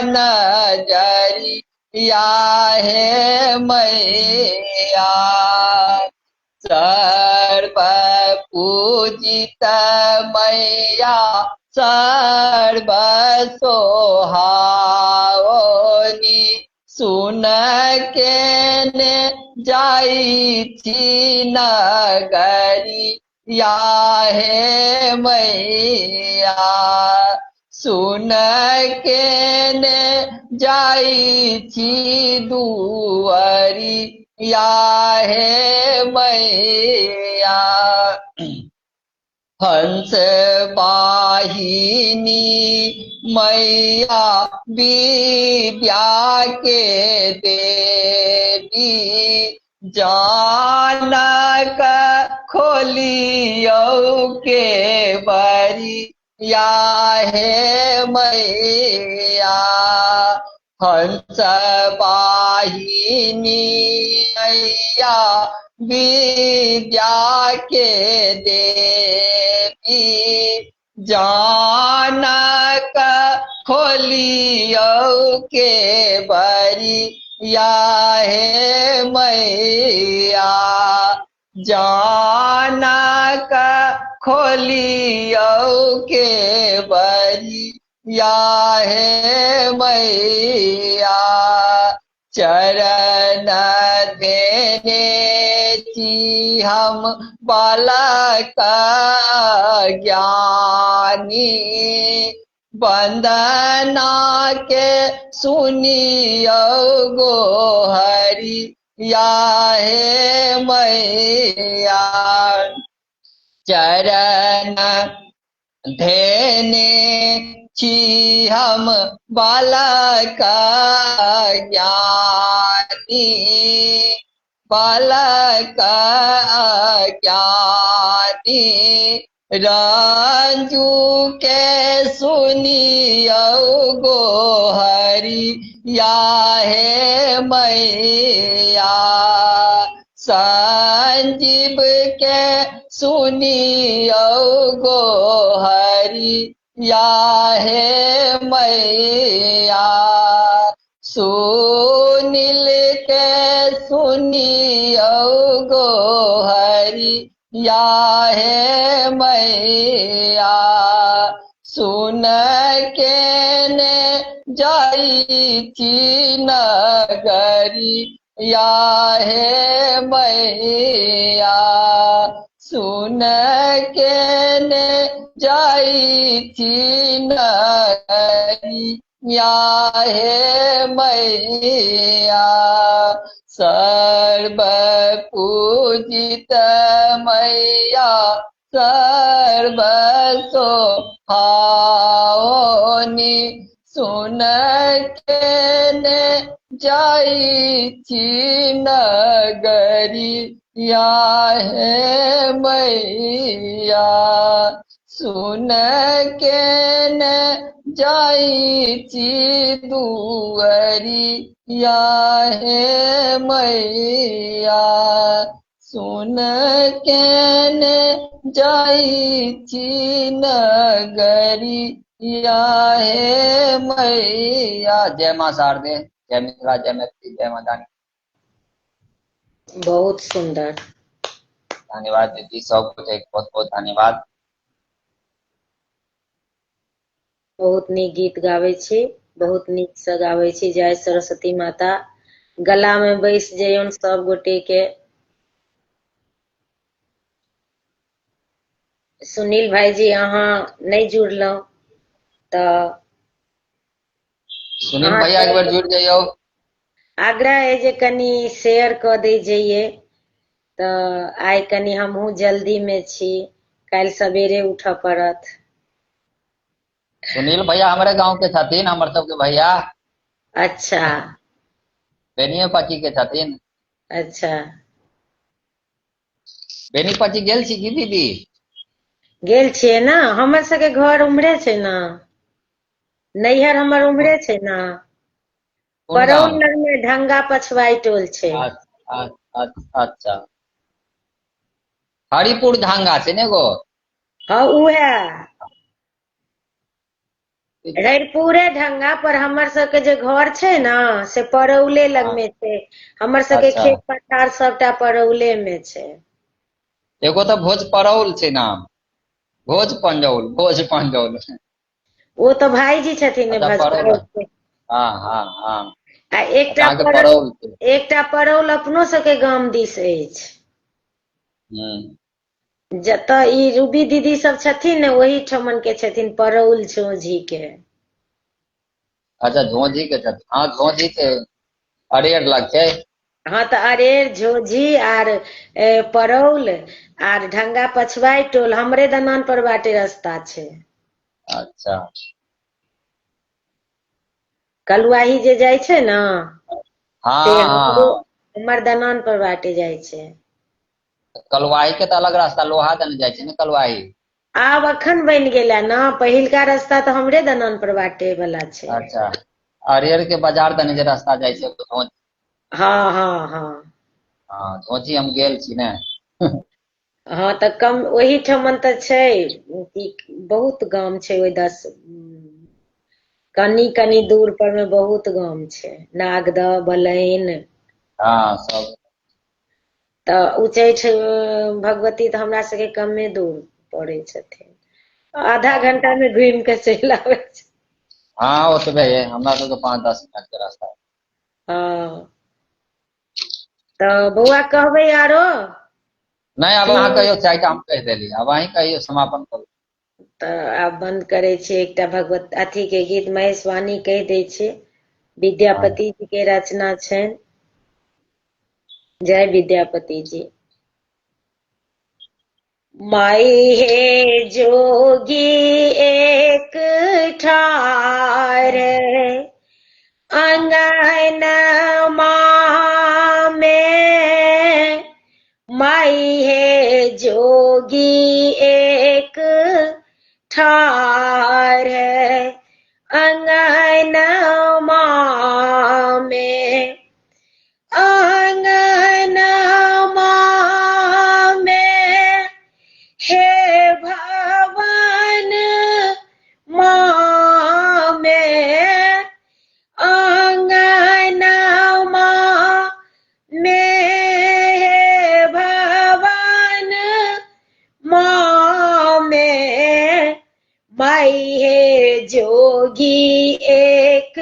नजरी या हे मैया, सर्व पूजित मैया सर्व सोहावनी, सुन के ने जाई छी नगरी या हे मैया सुन के ने जाई छी दुआरी या हे मैया हंस वाहिनी मैया विद्या के देवी जानक खोलियो के बरी या हे मैया हंस वाहिनी मैया विद्या के देवी जानक खोलियो के बरी या हे मैया जानक खोलियो के बरी या हे मैया चरण देने की हम बालक ज्ञानी वंदना के सुनियो गोहरी या हे मैया चरण धेने छी हम बालक ज्ञानी बालक ज्ञानी रंजू के सुनियो गोहरी या हे मैया संजीव के सुनियो गोहरी या हे मैया सुनील के सुनियो गोहरी या हे मैया सुन के ने जाई छी नगरी या हे मैया सुन के ने जाई छी नगरी या हे मैया सर्व पूजित मैया सर्व सोहावनी सुन के ने जाई छी नगरी या हे मैया सुन के ने जाई छी दुआरी या हे मैया सुन के ने जाई छी नगरी या हे मैया। जय मां शारदे, जय मिथिला, जय मैथिली, जय मां दानी। बहुत सुंदर। धन्यवाद दीदी, सबको एक बहुत बहुत धन्यवाद। बहुत नीक गीत गाबै छी, बहुत नीक से गाबै छी। जय सरस्वती माता। गला में बैस जइयौन सब गोटे के। सुनील भाईजी अहाँ नहीं जुड़लहुँ तऽ सुनील भैया एक बार जुड़ जाइयो। आग्रह है जे कनी शेयर क दै जइये तऽ आइ कनी हमहूँ जल्दी में छी, काल्हि सवेरे उठऽ पड़त। सुनील भैया हमारे गांव के छथिन, हमर सबके भैया। अच्छा बेनियेपट्टी के छथिन। अच्छा बेनीपट्टी गेल छी की दीदी? गेल छियै ना, हमर सबके घर उम्हरे छै ना, नैहर हमर उम्हरे छै ना, कोन परौल गाँव? लग में ढंगा पछुआई टोल छै। अच्छा हरिपुर ढंगा छै ने एगो? हाँ उहे रैरपुरे ढंगा पर हमर सबके जे घर छै ना से परौले लग में छै। हमर सबके अच्छा। खेत पथार सबटा परौले में छै। एगो तो भोज परौल छै नाम, भोज पंजौल, भोज पंजौल। वो तो भाईजी छथिन ने अच्छा परौल। भजपुर के। हाँ। आ एकटा अहाँके पड़ौल के। एकटा पड़ौल अपनो सबके गाम दिस अछि। जतऽ ई रूबी दीदी सब छथिन ने ओही ठमन के छथिन, पड़ौल झोझी के। अच्छा झोझी के छथिन। हाँ झोझी के अरेर लग छै। हाँ तऽ अरेर झोझी आर पड़ौल आर ढंगा पछुआई टोल हमरे दनान पर बाटे रास्ता छै। अच्छा कलुआही जे जाइ छै ने से हाँ हाँ हमरो हाँ। हमर दनान पर बाटे जाइ छै। कलवाही के तऽ अलग रास्ता लोहा दने जाइ छै ने कलवाही। आब अखन बनि गेलै ने, पहिलका रास्ता तऽ हमरे दनान पर बाटे वाला छै। अच्छा अरेर के बाजार दने जे रास्ता जाइ छै झोझी। हाँ हाँ हाँ हाँ झोझी हम गेल छी ने। हाँ तऽ कम ओही ठमन तऽ छै कि बहुत गाम छै ओहि कनी दूर पर में बहुत गाम छै, नागदह बलैन। हाँ सब। तऽ उच्चैठ भगवती तऽ हमरा सबके कमे दूर पड़ै छथिन, आधा घंटा में घुमि के चलि आबै छै। हाँ ओतबे है, हमरा सबके 5-10 मिनट के रास्ता है। हाँ तऽ बौआ कहबै आरो? नहीं अब की अहाँ कहियो, 4टा हम कहि देली, अब अहीं कहियो समापन करू। तऽ आब बंद करे छियै। एकटा भगवत अथी के गीत महेश वाणी कहि दै छियै, विद्यापति जी के रचना छनि। जय विद्यापति जी। माई हे जोगी एक ठार, अंगन में माई हे जोगी एक ठार, अंगन में आंगन में हे भवन में आंगन में हे भवन में माई हे जोगी एक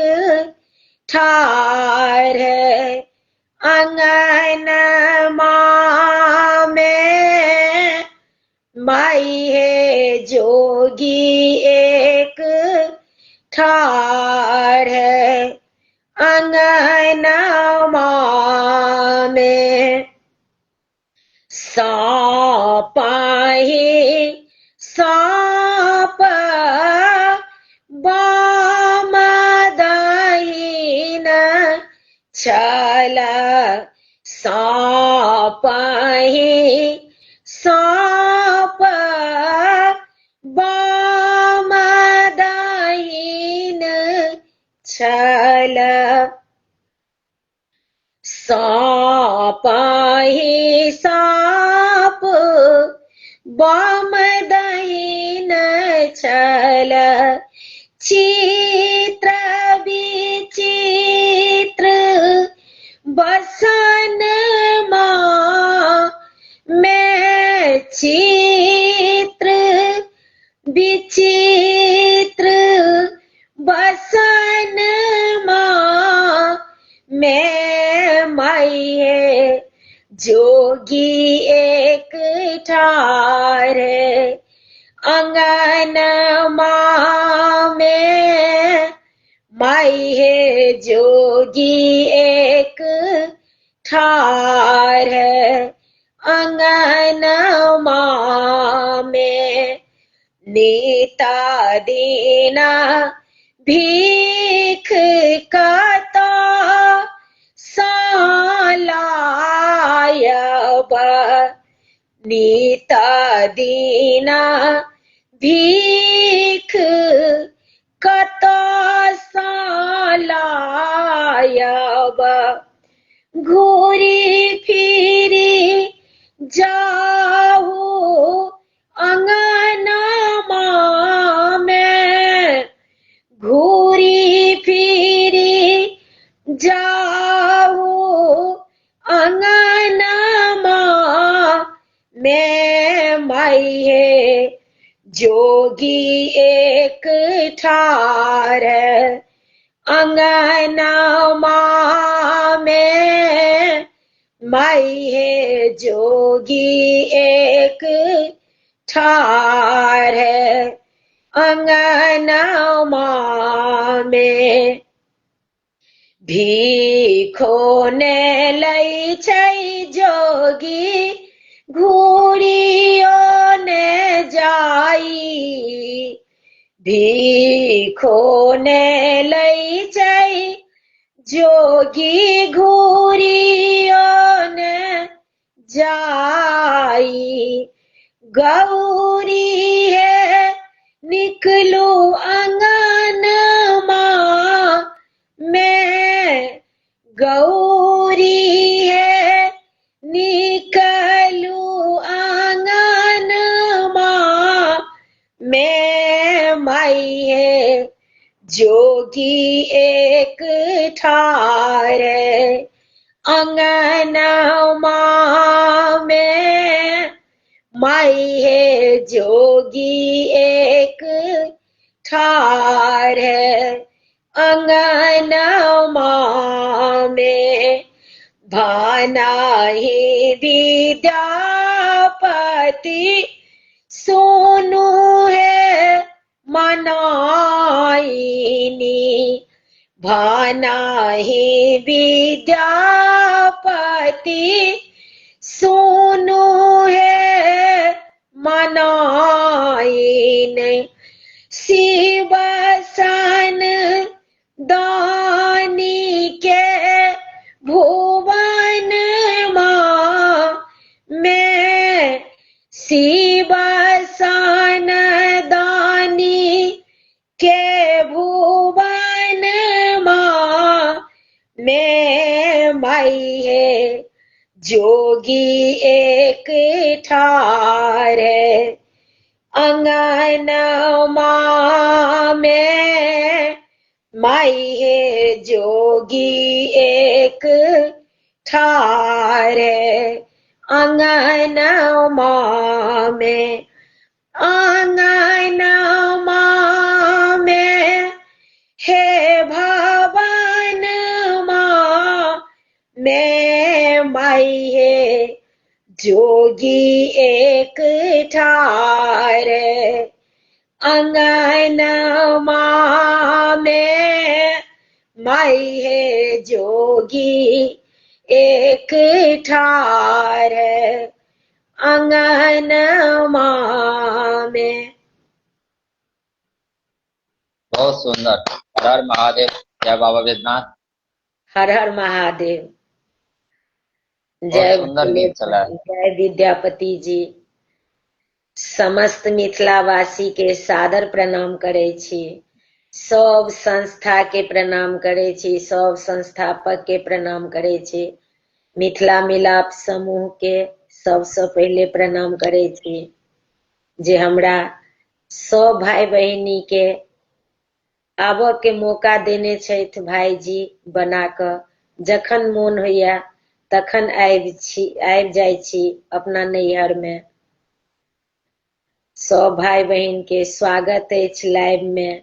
ठार, अंगन में माई हे जोगी एक ठार, अंगन में सापाही साप बाम दहीन छल, सापाही साप बाम दहीन छल, सापाही साप बाम दहीन छल, चित्र विचित्र बसन में चित्र विचित्र बसन में माई है जोगी एक ठार, अंगन में माई है जोगी एक ठार, अंगन में नीता दीना भीख कता सालायब, नीता दीना भीख कता सालायब, घूरी फिरी जाहू अंगन में, घूरी फिरी जाहू अंगन में माई है जोगी एक ठार, अंगनमा में माई है जोगी एक ठार है। अंगनमा में भीखो ने लई छै जोगी घूरियो ने जाई। भीखो ने लई छै जोगी घूरियो ने जाई। गौरी है निकलू अंगनमा में। गौरी है निकलू अंगनमा में। माई है जोगी एक ठार है। अंगनमा में माई है जोगी एक ठार है। अंगनमा में भानाहि विद्यापति सोनू है मनाइनी। भानाहि विद्यापति सोनू है मनाइन। शिव सन दानी के भुवन में। शिव सन दानी के भुवन में माई है जोगी एक ठार है। अंगनमा में माई है जोगी एक ठार है। अंगनमा में अंगनमा में हे भवन में माई है जोगी एक ठार है। अंगनमा में माई है जोगी एक ठार है। अंगनमा में। बहुत सुंदर। हर हर महादेव। जय बाबा वैद्यनाथ। हर हर महादेव। बहुत जय सुंदर गीत चला है। जय विद्यापति जी। समस्त मिथिलावासी के सादर प्रणाम करे छी। सब संस्था के प्रणाम करे छी। सब संस्थापक के प्रणाम करे छी। मिथिला मिलाप समूह के सबसे पहले प्रणाम करे छी जे हमरा सब भाई बहिनी के आबऽ के मौका देने छथि भाईजी बना कऽ। जखन मोन होइया तखन आबि जाइ छी अपना नैहर में। सब भाई बहिन के स्वागत अछि लाइव में।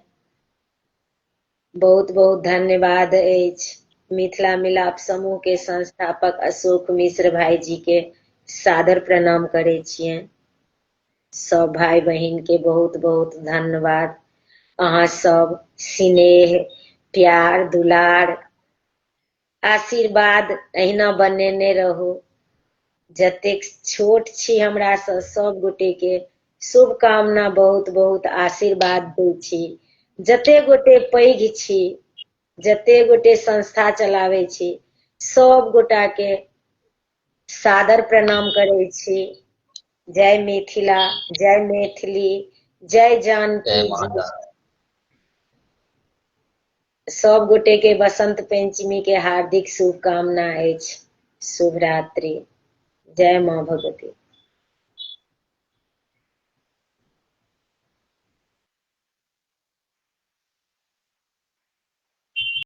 बहुत बहुत धन्यवाद अछि। मिथिला मिलाप समूह के संस्थापक अशोक मिश्र भाई जी के सादर प्रणाम करे छियनि। सब भाई बहिन के बहुत बहुत धन्यवाद। अहाँ सब स्नेह प्यार दुलार आशीर्वाद अहिना बनेने रहू। जतेक छोट छी हमरा सब गोटे के शुभकामना बहुत बहुत आशीर्वाद दै छी। जते गोटे पैघ छी जते गोटे संस्था चलावे छी सब गोटा के सादर प्रणाम करे छी। जय मिथिला जय मैथिली जय जानकी जय जी। माता। सब गोटे के बसंत पंचमी के हार्दिक शुभकामना अछि। शुभ रात्रि। जय माँ भगवती।